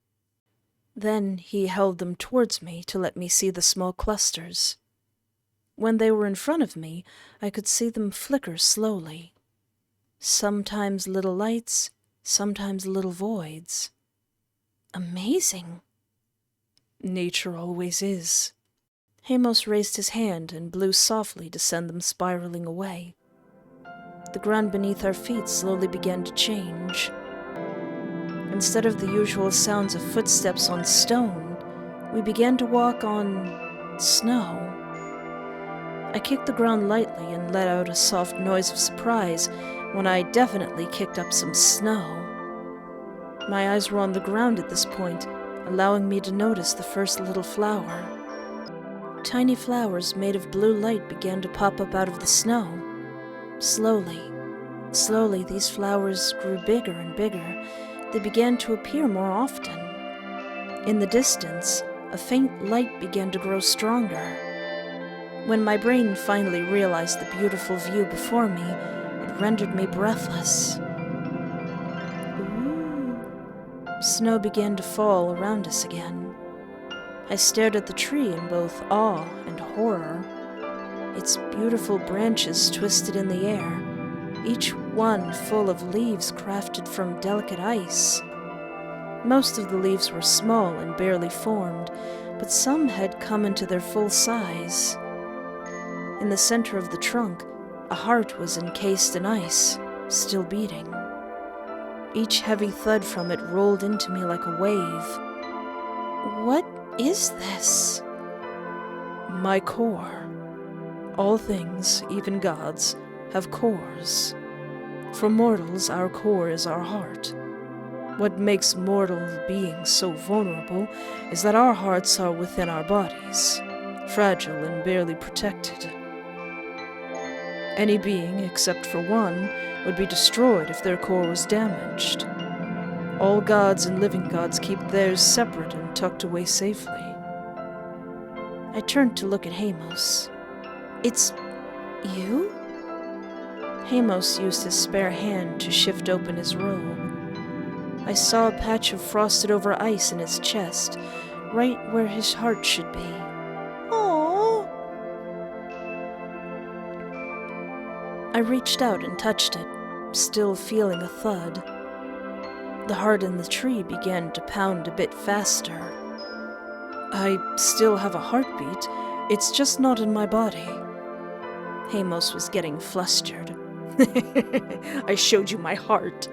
Then he held them towards me to let me see the small clusters. When they were in front of me, I could see them flicker slowly. Sometimes little lights, sometimes little voids. Amazing. "Nature always is." Heimos raised his hand and blew softly to send them spiraling away. The ground beneath our feet slowly began to change. Instead of the usual sounds of footsteps on stone, we began to walk on snow. I kicked the ground lightly and let out a soft noise of surprise when I definitely kicked up some snow. My eyes were on the ground at this point, allowing me to notice the first little flower. Tiny flowers made of blue light began to pop up out of the snow. Slowly, these flowers grew bigger and bigger. They began to appear more often. In the distance, a faint light began to grow stronger. When my brain finally realized the beautiful view before me, it rendered me breathless. Ooh. Snow began to fall around us again. I stared at the tree in both awe and horror. Its beautiful branches twisted in the air, each one full of leaves crafted from delicate ice. Most of the leaves were small and barely formed, but some had come into their full size. In the center of the trunk, a heart was encased in ice, still beating. Each heavy thud from it rolled into me like a wave. What is this? My core. All things, even gods, have cores. For mortals, our core is our heart. What makes mortal beings so vulnerable is that our hearts are within our bodies, fragile and barely protected. Any being, except for one, would be destroyed if their core was damaged. All gods and living gods keep theirs separate and tucked away safely. I turned to look at Heimos. "It's you?" Heimos used his spare hand to shift open his robe. I saw a patch of frosted over ice in his chest, right where his heart should be. Aww. I reached out and touched it, still feeling a thud. The heart in the tree began to pound a bit faster. "I still have a heartbeat, it's just not in my body." Heimos was getting flustered. "I showed you my heart."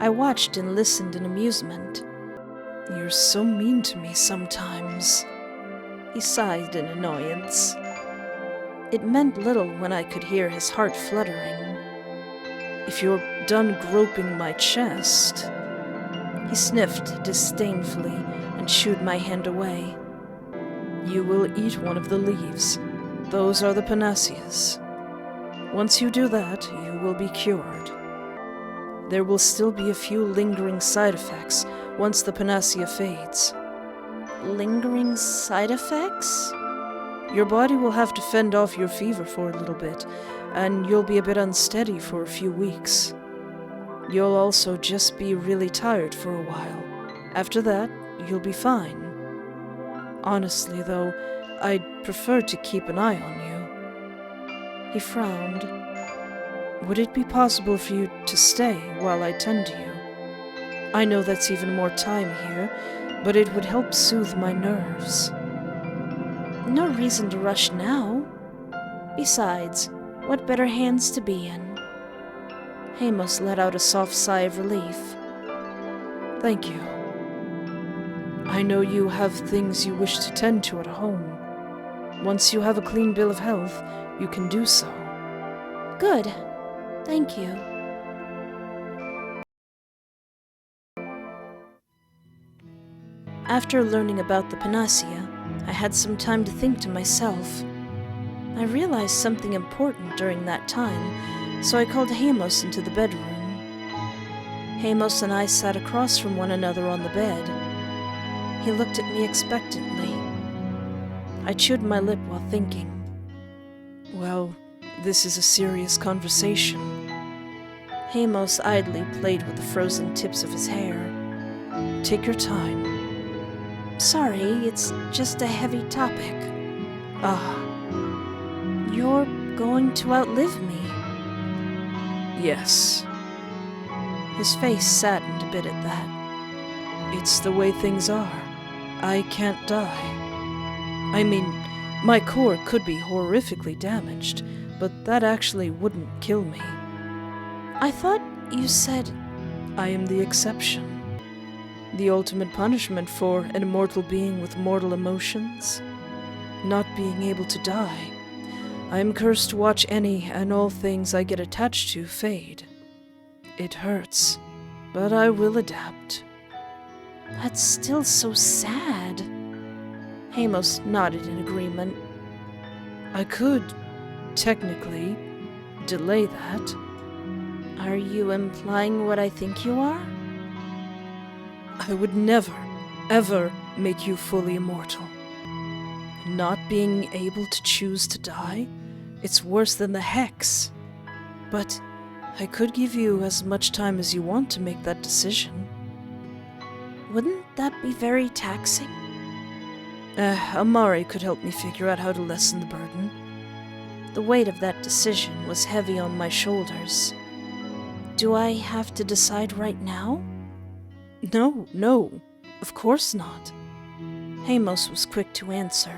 I watched and listened in amusement. "You're so mean to me sometimes." He sighed in annoyance. It meant little when I could hear his heart fluttering. "If you're done groping my chest..." He sniffed disdainfully and shooed my hand away. "You will eat one of the leaves. Those are the panaceas. Once you do that, you will be cured. There will still be a few lingering side effects once the panacea fades." Lingering side effects? Your body will have to fend off your fever for a little bit, and you'll be a bit unsteady for a few weeks. You'll also just be really tired for a while. After that, you'll be fine. Honestly, though, I'd prefer to keep an eye on you." He frowned. "Would it be possible for you to stay while I tend to you? I know that's even more time here, but it would help soothe my nerves." "No reason to rush now. Besides, what better hands to be in?" Heimos let out a soft sigh of relief. "Thank you. I know you have things you wish to tend to at home. Once you have a clean bill of health, you can do so." "Good. Thank you." After learning about the panacea, I had some time to think to myself. I realized something important during that time, so I called Heimos into the bedroom. Heimos and I sat across from one another on the bed. He looked at me expectantly. I chewed my lip while thinking. Well, this is a serious conversation. Heimos idly played with the frozen tips of his hair. Take your time. Sorry, it's just a heavy topic. Ah, You're going to outlive me. yes. His face saddened a bit at that. It's the way things are. I can't die. I mean, my core could be horrifically damaged, but that actually wouldn't kill me. I thought you said... I am the exception. The ultimate punishment for an immortal being with mortal emotions. Not being able to die. I am cursed to watch any and all things I get attached to fade. It hurts, but I will adapt. That's still so sad. Heimos nodded in agreement. I could, technically, delay that. Are you implying what I think you are? I would never, ever make you fully immortal. Not being able to choose to die, it's worse than the hex. But I could give you as much time as you want to make that decision. Wouldn't that be very taxing? Amari could help me figure out how to lessen the burden. The weight of that decision was heavy on my shoulders. Do I have to decide right now? No, of course not. Heimos was quick to answer.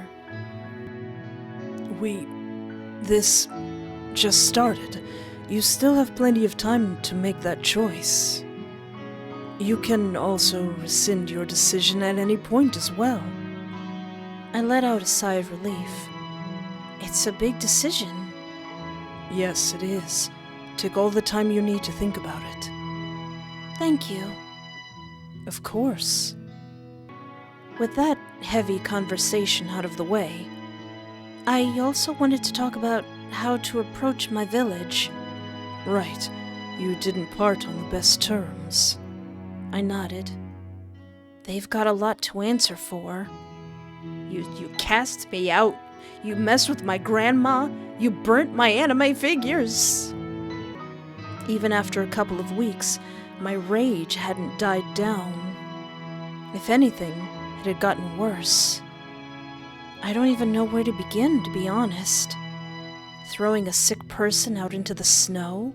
This just started. You still have plenty of time to make that choice. You can also rescind your decision at any point as well. I let out a sigh of relief. It's a big decision. Yes, it is. Take all the time you need to think about it. Thank you. Of course. With that heavy conversation out of the way, I also wanted to talk about how to approach my village. Right. You didn't part on the best terms. I nodded. They've got a lot to answer for. You cast me out. You messed with my grandma. You burnt my anime figures. Even after a couple of weeks, my rage hadn't died down. If anything, it had gotten worse. I don't even know where to begin, to be honest. Throwing a sick person out into the snow?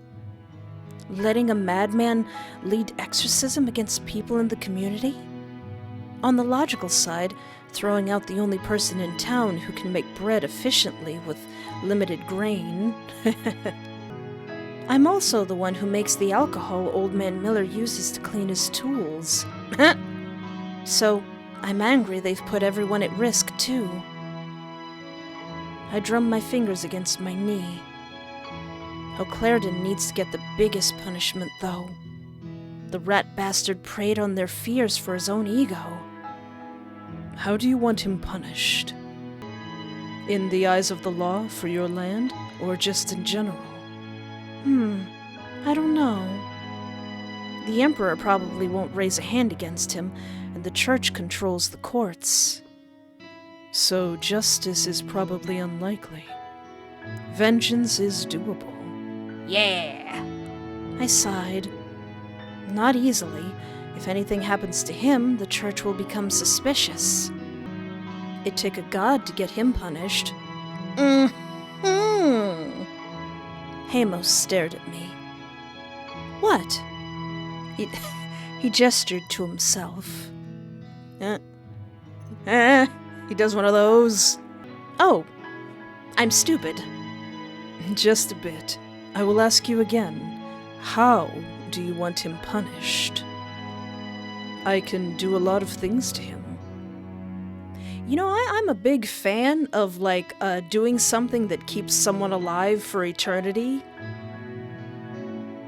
Letting a madman lead exorcism against people in the community? On the logical side, throwing out the only person in town who can make bread efficiently with limited grain. I'm also the one who makes the alcohol Old Man Miller uses to clean his tools. So, I'm angry they've put everyone at risk, too. I drummed my fingers against my knee. O'Claridan needs to get the biggest punishment, though. The rat bastard preyed on their fears for his own ego. How do you want him punished? In the eyes of the law for your land, or just in general? I don't know. The Emperor probably won't raise a hand against him, and the Church controls the courts. So justice is probably unlikely. Vengeance is doable. Yeah! I sighed. Not easily. If anything happens to him, the Church will become suspicious. It'd take a god to get him punished. Heimos stared at me. What? He gestured to himself. He does one of those. Oh, I'm stupid. Just a bit. I will ask you again. How do you want him punished? I can do a lot of things to him. You know, I'm a big fan of, doing something that keeps someone alive for eternity.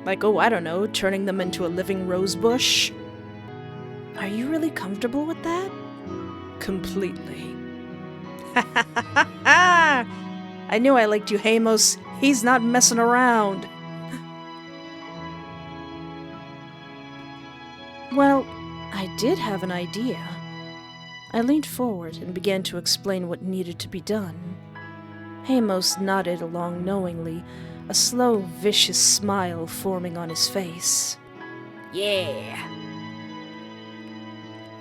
Like, I don't know, turning them into a living rose bush. Are you really comfortable with that? Completely. I knew I liked you, Heimos. He's not messing around. Well, I did have an idea. I leaned forward and began to explain what needed to be done. Heimos nodded along knowingly, a slow, vicious smile forming on his face. Yeah.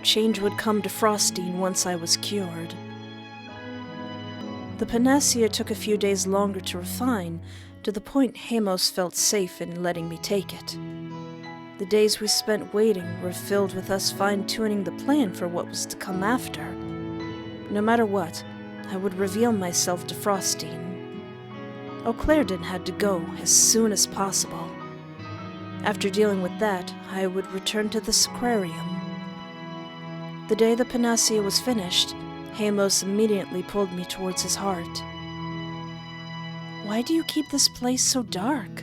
Change would come to Frostine once I was cured. The panacea took a few days longer to refine, to the point Heimos felt safe in letting me take it. The days we spent waiting were filled with us fine-tuning the plan for what was to come after. No matter what, I would reveal myself to Frostine. O'Clairdon had to go as soon as possible. After dealing with that, I would return to the Sacrarium. The day the panacea was finished, Heimos immediately pulled me towards his heart. Why do you keep this place so dark?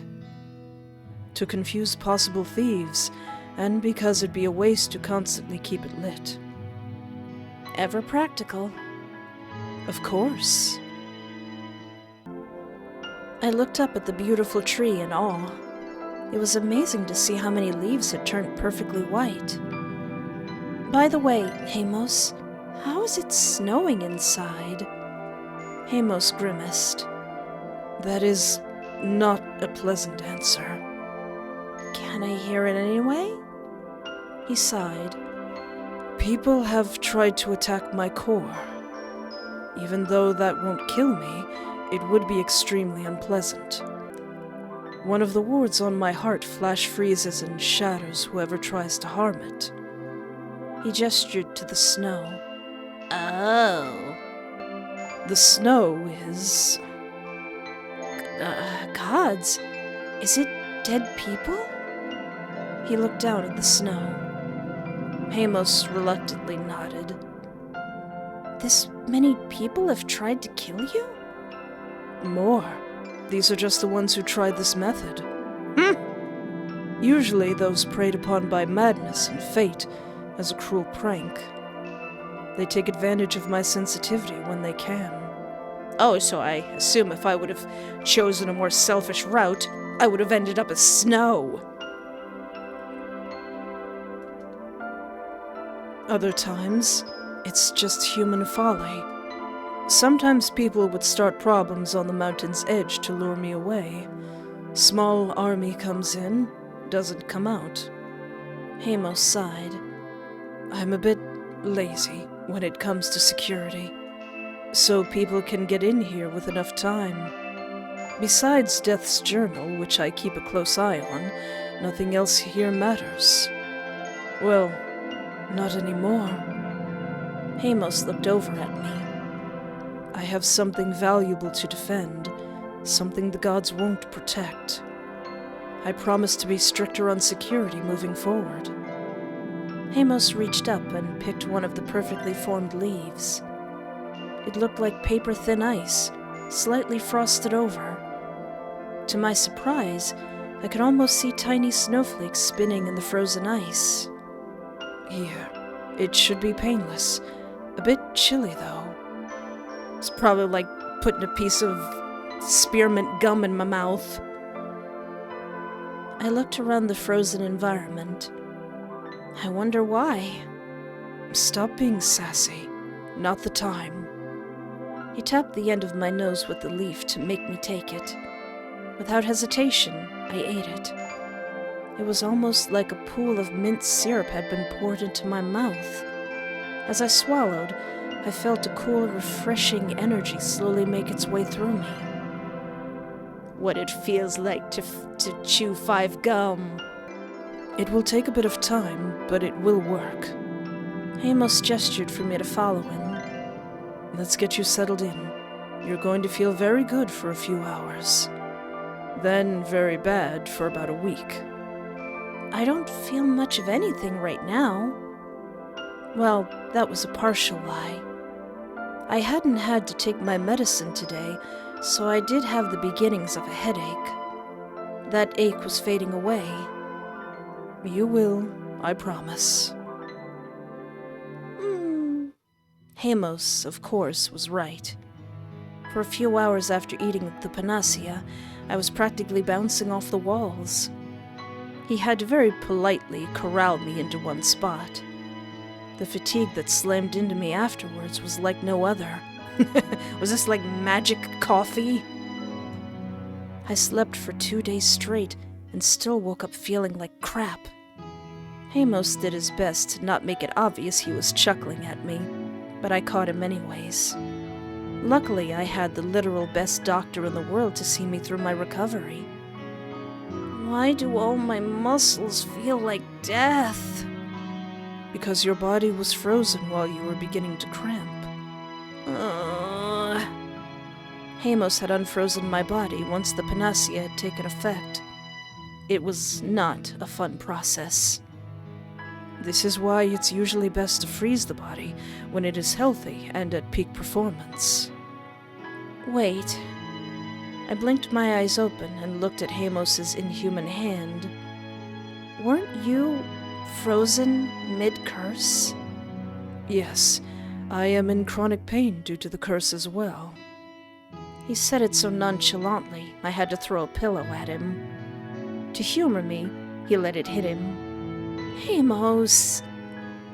To confuse possible thieves, and because it'd be a waste to constantly keep it lit. Ever practical. Of course. I looked up at the beautiful tree in awe. It was amazing to see how many leaves had turned perfectly white. By the way, Heimos, how is it snowing inside? Heimos grimaced. That is not a pleasant answer. Can I hear it anyway? He sighed. People have tried to attack my core. Even though that won't kill me, it would be extremely unpleasant. One of the wards on my heart flash freezes and shatters whoever tries to harm it. He gestured to the snow. Oh. The snow is... gods. Is it dead people? He looked down at the snow. Heimos reluctantly nodded. This many people have tried to kill you? More. These are just the ones who tried this method. Usually those preyed upon by madness and fate as a cruel prank. They take advantage of my sensitivity when they can. Oh, so I assume if I would have chosen a more selfish route, I would have ended up as snow. Other times, it's just human folly. Sometimes people would start problems on the mountain's edge to lure me away. Small army comes in, doesn't come out. Heimos sighed. I'm a bit lazy when it comes to security, so people can get in here with enough time. Besides Death's journal, which I keep a close eye on, nothing else here matters. Well, not anymore. Heimos looked over at me. I have something valuable to defend, something the gods won't protect. I promise to be stricter on security moving forward. Heimos reached up and picked one of the perfectly formed leaves. It looked like paper-thin ice, slightly frosted over. To my surprise, I could almost see tiny snowflakes spinning in the frozen ice. Here, it should be painless. A bit chilly, though. It's probably like putting a piece of spearmint gum in my mouth. I looked around the frozen environment. I wonder why. Stop being sassy. Not the time. He tapped the end of my nose with the leaf to make me take it. Without hesitation, I ate it. It was almost like a pool of mint syrup had been poured into my mouth. As I swallowed, I felt a cool, refreshing energy slowly make its way through me. What it feels like to chew 5 gum. It will take a bit of time, but it will work. Heimos gestured for me to follow him. Let's get you settled in. You're going to feel very good for a few hours. Then very bad for about a week. I don't feel much of anything right now. Well, that was a partial lie. I hadn't had to take my medicine today, so I did have the beginnings of a headache. That ache was fading away. You will, I promise. Heimos, of course, was right. For a few hours after eating the panacea, I was practically bouncing off the walls. He had to very politely corral me into one spot. The fatigue that slammed into me afterwards was like no other. Was this like magic coffee? I slept for 2 days straight and still woke up feeling like crap. Heimos did his best to not make it obvious he was chuckling at me, but I caught him anyways. Luckily, I had the literal best doctor in the world to see me through my recovery. Why do all my muscles feel like death? Because your body was frozen while you were beginning to cramp. Heimos had unfrozen my body once the panacea had taken effect. It was not a fun process. This is why it's usually best to freeze the body when it is healthy and at peak performance. Wait. I blinked my eyes open and looked at Heimos's inhuman hand. Weren't you frozen mid-curse? Yes, I am in chronic pain due to the curse as well. He said it so nonchalantly, I had to throw a pillow at him. To humor me, he let it hit him. Heimos,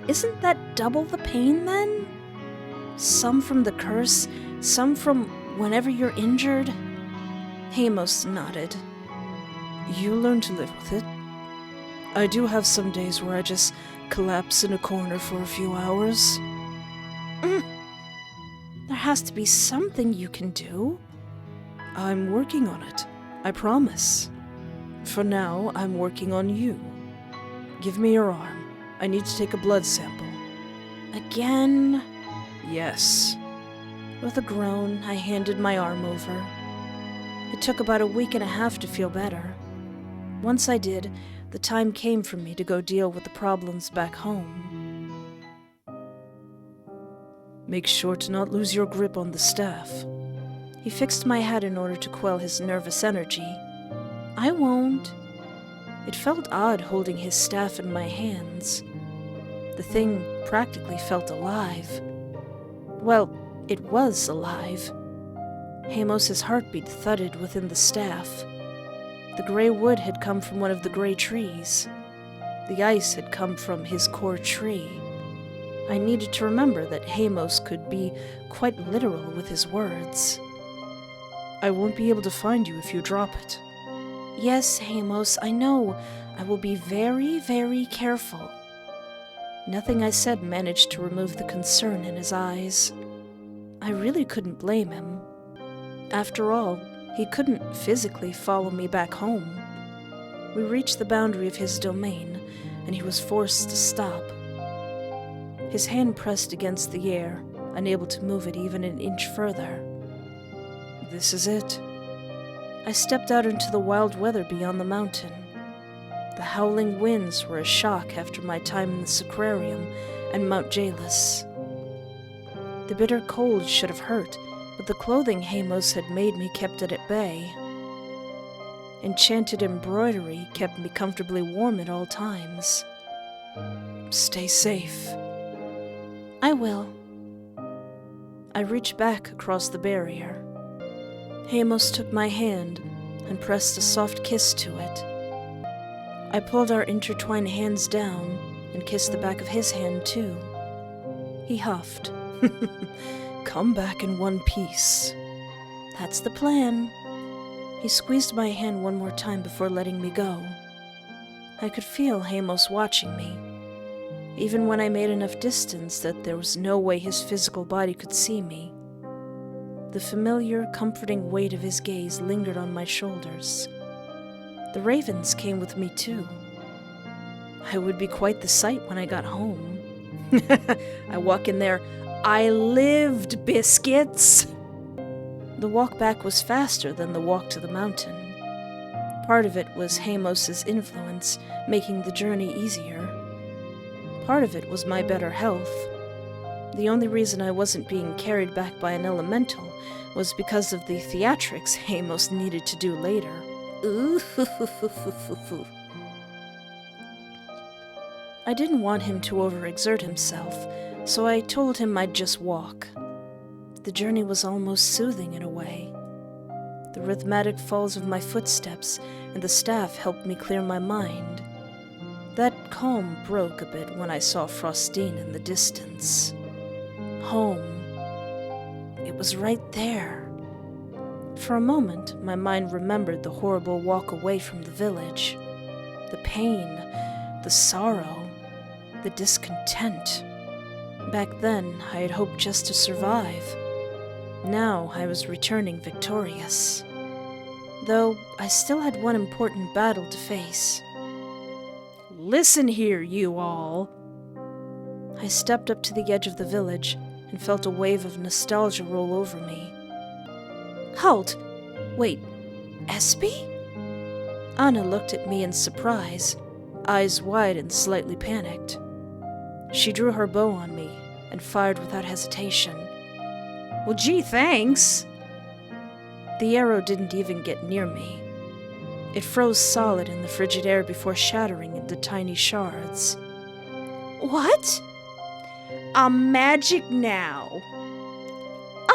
isn't that double the pain then? Some from the curse, some from whenever you're injured? Heimos nodded. You learn to live with it. I do have some days where I just collapse in a corner for a few hours. There has to be something you can do. I'm working on it, I promise. For now, I'm working on you. Give me your arm. I need to take a blood sample. Again? Yes. With a groan, I handed my arm over. It took about a week and a half to feel better. Once I did, the time came for me to go deal with the problems back home. Make sure to not lose your grip on the staff. He fixed my hat in order to quell his nervous energy. I won't. It felt odd holding his staff in my hands. The thing practically felt alive. Well, it was alive. Heimos's heartbeat thudded within the staff. The gray wood had come from one of the gray trees. The ice had come from his core tree. I needed to remember that Heimos could be quite literal with his words. I won't be able to find you if you drop it. Yes, Heimos, I know. I will be very, very careful. Nothing I said managed to remove the concern in his eyes. I really couldn't blame him. After all, he couldn't physically follow me back home. We reached the boundary of his domain, and he was forced to stop. His hand pressed against the air, unable to move it even an inch further. This is it. I stepped out into the wild weather beyond the mountain. The howling winds were a shock after my time in the Sacrarium and Mount Gelus. The bitter cold should have hurt, but the clothing Heimos had made me kept it at bay. Enchanted embroidery kept me comfortably warm at all times. Stay safe. I will. I reached back across the barrier. Heimos took my hand and pressed a soft kiss to it. I pulled our intertwined hands down and kissed the back of his hand too. He huffed. Come back in one piece. That's the plan. He squeezed my hand one more time before letting me go. I could feel Heimos watching me, even when I made enough distance that there was no way his physical body could see me. The familiar, comforting weight of his gaze lingered on my shoulders. The ravens came with me too. I would be quite the sight when I got home. I walk in there, I lived, biscuits! The walk back was faster than the walk to the mountain. Part of it was Heimos's influence, making the journey easier. Part of it was my better health. The only reason I wasn't being carried back by an elemental was because of the theatrics Heimos needed to do later. I didn't want him to overexert himself, so I told him I'd just walk. The journey was almost soothing in a way. The rhythmic falls of my footsteps and the staff helped me clear my mind. That calm broke a bit when I saw Frostine in the distance. Home. It was right there. For a moment, my mind remembered the horrible walk away from the village. The pain, the sorrow, the discontent. Back then, I had hoped just to survive. Now I was returning victorious. Though I still had one important battle to face. Listen here, you all. I stepped up to the edge of the village and felt a wave of nostalgia roll over me. Halt! Wait, Espy? Anna looked at me in surprise, eyes wide and slightly panicked. She drew her bow on me and fired without hesitation. Well, gee, thanks. The arrow didn't even get near me. It froze solid in the frigid air before shattering into tiny shards. What? I'm magic now.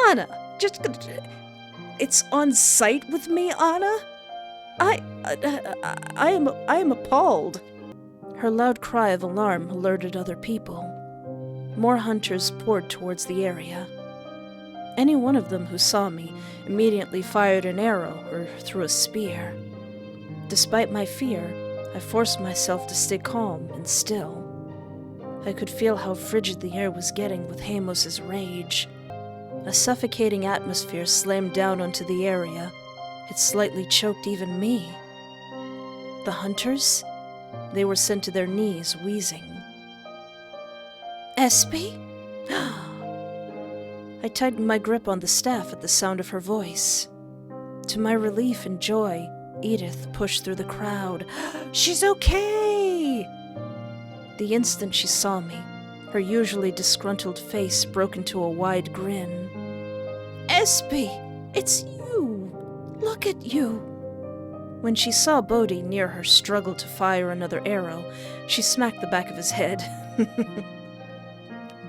Anna, it's on sight with me, Anna? I am appalled. Her loud cry of alarm alerted other people. More hunters poured towards the area. Any one of them who saw me immediately fired an arrow or threw a spear. Despite my fear, I forced myself to stay calm and still. I could feel how frigid the air was getting with Heimos' rage. A suffocating atmosphere slammed down onto the area. It slightly choked even me. The hunters? They were sent to their knees, wheezing. Espy? I tightened my grip on the staff at the sound of her voice. To my relief and joy, Edith pushed through the crowd. She's okay! The instant she saw me, her usually disgruntled face broke into a wide grin. Espy, it's you! Look at you! When she saw Bodhi near her struggle to fire another arrow, she smacked the back of his head.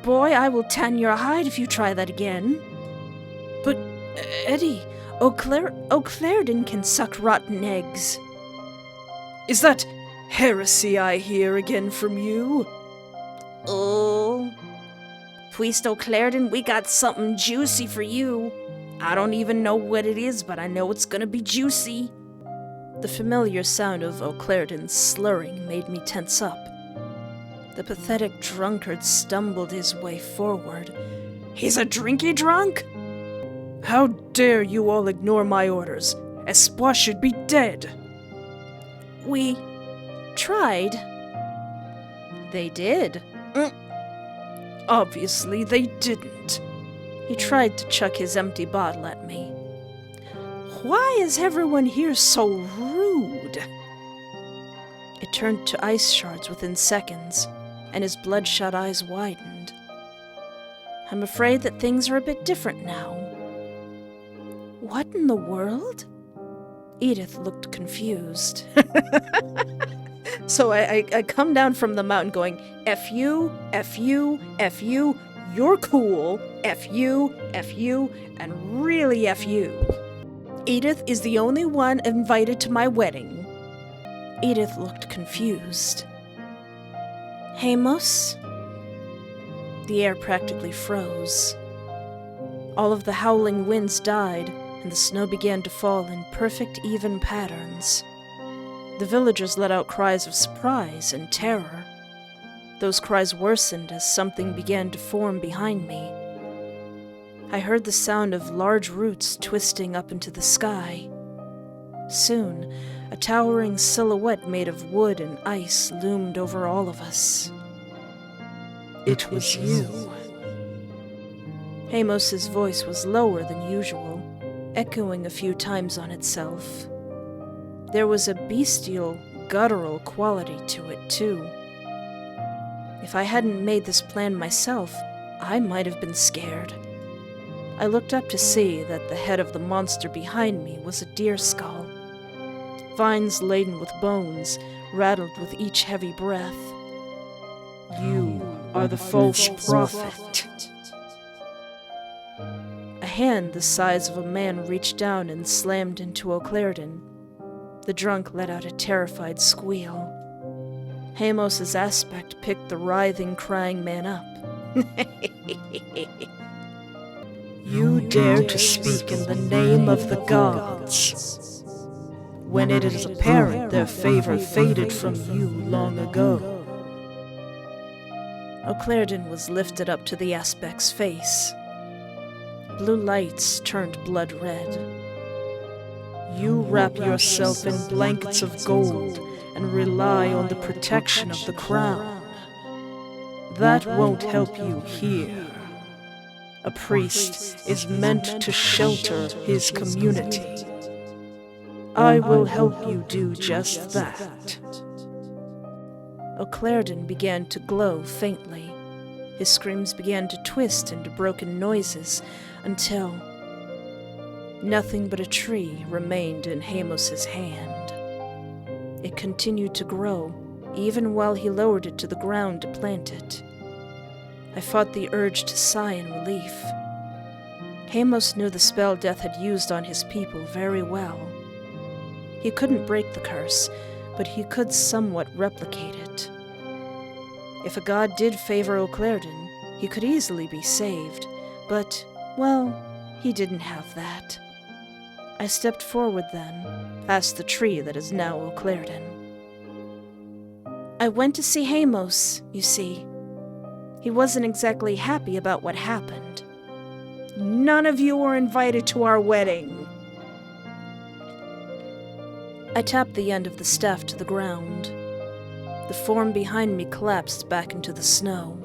Boy, I will tan your hide if you try that again. But, Eddie, O'Clarion can suck rotten eggs. Is that heresy I hear again from you? Oh. Priest O'Clarion, we got something juicy for you. I don't even know what it is, but I know it's gonna be juicy. The familiar sound of O'Clarion's slurring made me tense up. The pathetic drunkard stumbled his way forward. He's a drinky drunk? How dare you all ignore my orders? Espoir should be dead. We tried. They did. Obviously they didn't. He tried to chuck his empty bottle at me. Why is everyone here so rude? It turned to ice shards within seconds, and his bloodshot eyes widened. I'm afraid that things are a bit different now. What in the world? Edith looked confused. So I come down from the mountain going, F you, F you, F you, you're cool, F you, and really F you. Edith is the only one invited to my wedding. Edith looked confused. Heimos? The air practically froze. All of the howling winds died, and the snow began to fall in perfect, even patterns. The villagers let out cries of surprise and terror. Those cries worsened as something began to form behind me. I heard the sound of large roots twisting up into the sky. Soon, a towering silhouette made of wood and ice loomed over all of us. It was you. Heimos' voice was lower than usual, echoing a few times on itself. There was a bestial, guttural quality to it, too. If I hadn't made this plan myself, I might have been scared. I looked up to see that the head of the monster behind me was a deer skull. Vines laden with bones rattled with each heavy breath. You are the false prophet. A hand the size of a man reached down and slammed into O'Clarion. The drunk let out a terrified squeal. Heimos' aspect picked the writhing, crying man up. You dare to speak in the name of the gods, when it is apparent their favor faded from you long ago. O'Clarion was lifted up to the aspect's face. Blue lights turned blood red. You wrap yourself in blankets of gold and rely on the protection of the crown. That won't help you here. A priest is meant to shelter his community. I will help you do just that. O'Clarion began to glow faintly. His screams began to twist into broken noises until nothing but a tree remained in Heimos' hand. It continued to grow, even while he lowered it to the ground to plant it. I fought the urge to sigh in relief. Heimos knew the spell Death had used on his people very well. He couldn't break the curse, but he could somewhat replicate it. If a god did favor O'Clarion, he could easily be saved, but, well, he didn't have that. I stepped forward then, past the tree that is now O'Clarion. I went to see Heimos, you see. He wasn't exactly happy about what happened. None of you were invited to our wedding. I tapped the end of the staff to the ground. The form behind me collapsed back into the snow.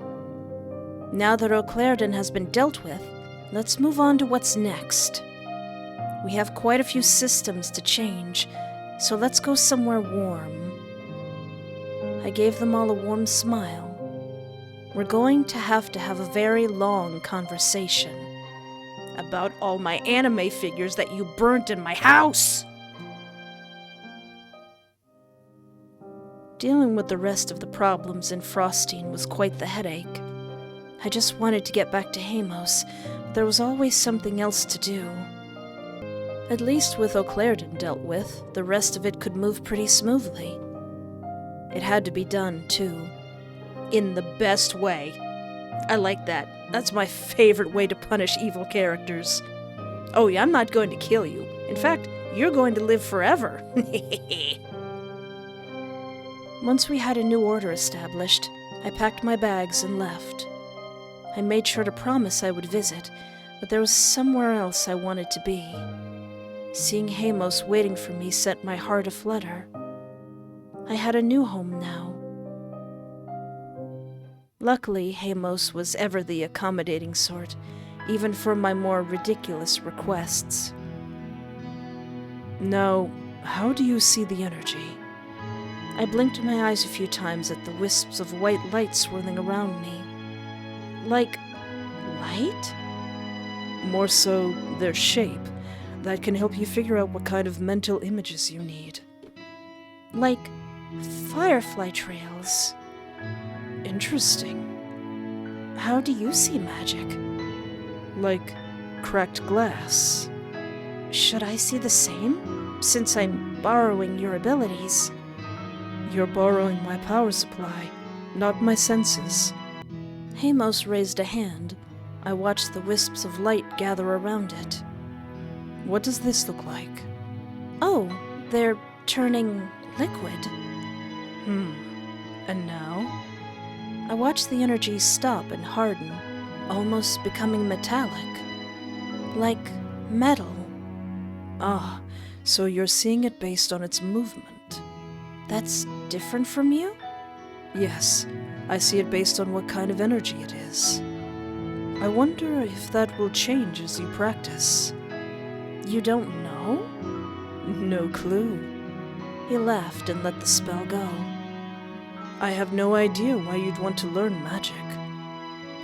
Now that O'Clarion has been dealt with, let's move on to what's next. We have quite a few systems to change, so let's go somewhere warm. I gave them all a warm smile. We're going to have a very long conversation about all my anime figures that you burnt in my house. Dealing with the rest of the problems in Frostine was quite the headache. I just wanted to get back to Heimos, but there was always something else to do. At least with O'Clarion dealt with, the rest of it could move pretty smoothly. It had to be done, too. In the best way. I like that. That's my favorite way to punish evil characters. Oh yeah, I'm not going to kill you. In fact, you're going to live forever. Once we had a new order established, I packed my bags and left. I made sure to promise I would visit, but there was somewhere else I wanted to be. Seeing Heimos waiting for me set my heart aflutter. I had a new home now. Luckily, Heimos was ever the accommodating sort, even for my more ridiculous requests. Now, how do you see the energy? I blinked my eyes a few times at the wisps of white light swirling around me. Like light? More so, their shape. That can help you figure out what kind of mental images you need. Like firefly trails. Interesting. How do you see magic? Like cracked glass. Should I see the same? Since I'm borrowing your abilities. You're borrowing my power supply, not my senses. Heimos raised a hand. I watched the wisps of light gather around it. What does this look like? Oh, they're turning liquid. And now? I watched the energy stop and harden, almost becoming metallic. Like metal. Ah, so you're seeing it based on its movement. That's different from you? Yes, I see it based on what kind of energy it is. I wonder if that will change as you practice. You don't know? No clue. He laughed and let the spell go. I have no idea why you'd want to learn magic.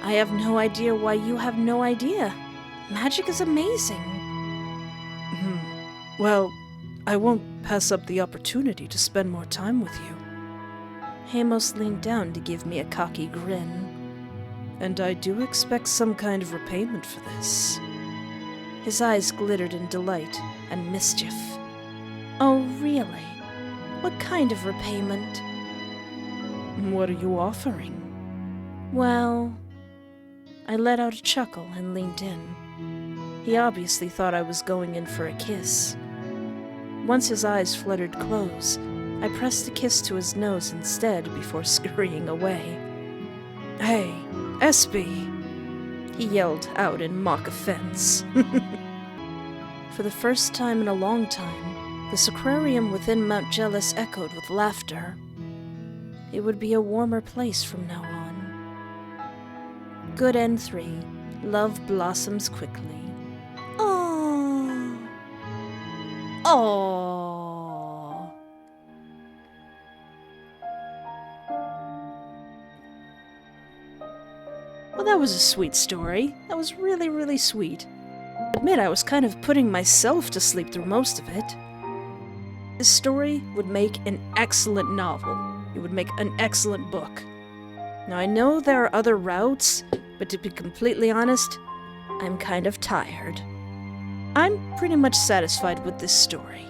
I have no idea why you have no idea. Magic is amazing. Well, I won't pass up the opportunity to spend more time with you. Heimos leaned down to give me a cocky grin. And I do expect some kind of repayment for this. His eyes glittered in delight and mischief. Oh, really? What kind of repayment? What are you offering? Well, I let out a chuckle and leaned in. He obviously thought I was going in for a kiss. Once his eyes fluttered close, I pressed a kiss to his nose instead before scurrying away. Hey, SB! He yelled out in mock offense. For the first time in a long time, the Sacrarium within Mount Gelus echoed with laughter. It would be a warmer place from now on. Good N3, love blossoms quickly. Aww. Aww. Well, that was a sweet story. That was really, really sweet. I admit I was kind of putting myself to sleep through most of it. This story would make an excellent novel. It would make an excellent book. Now, I know there are other routes, but to be completely honest, I'm kind of tired. I'm pretty much satisfied with this story.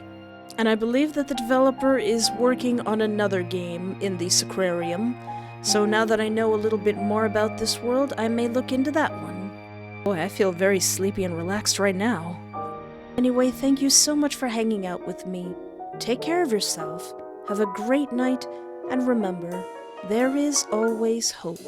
And I believe that the developer is working on another game in the Sacrarium, so now that I know a little bit more about this world, I may look into that one. Boy, I feel very sleepy and relaxed right now. Anyway, thank you so much for hanging out with me. Take care of yourself, have a great night, and remember, there is always hope.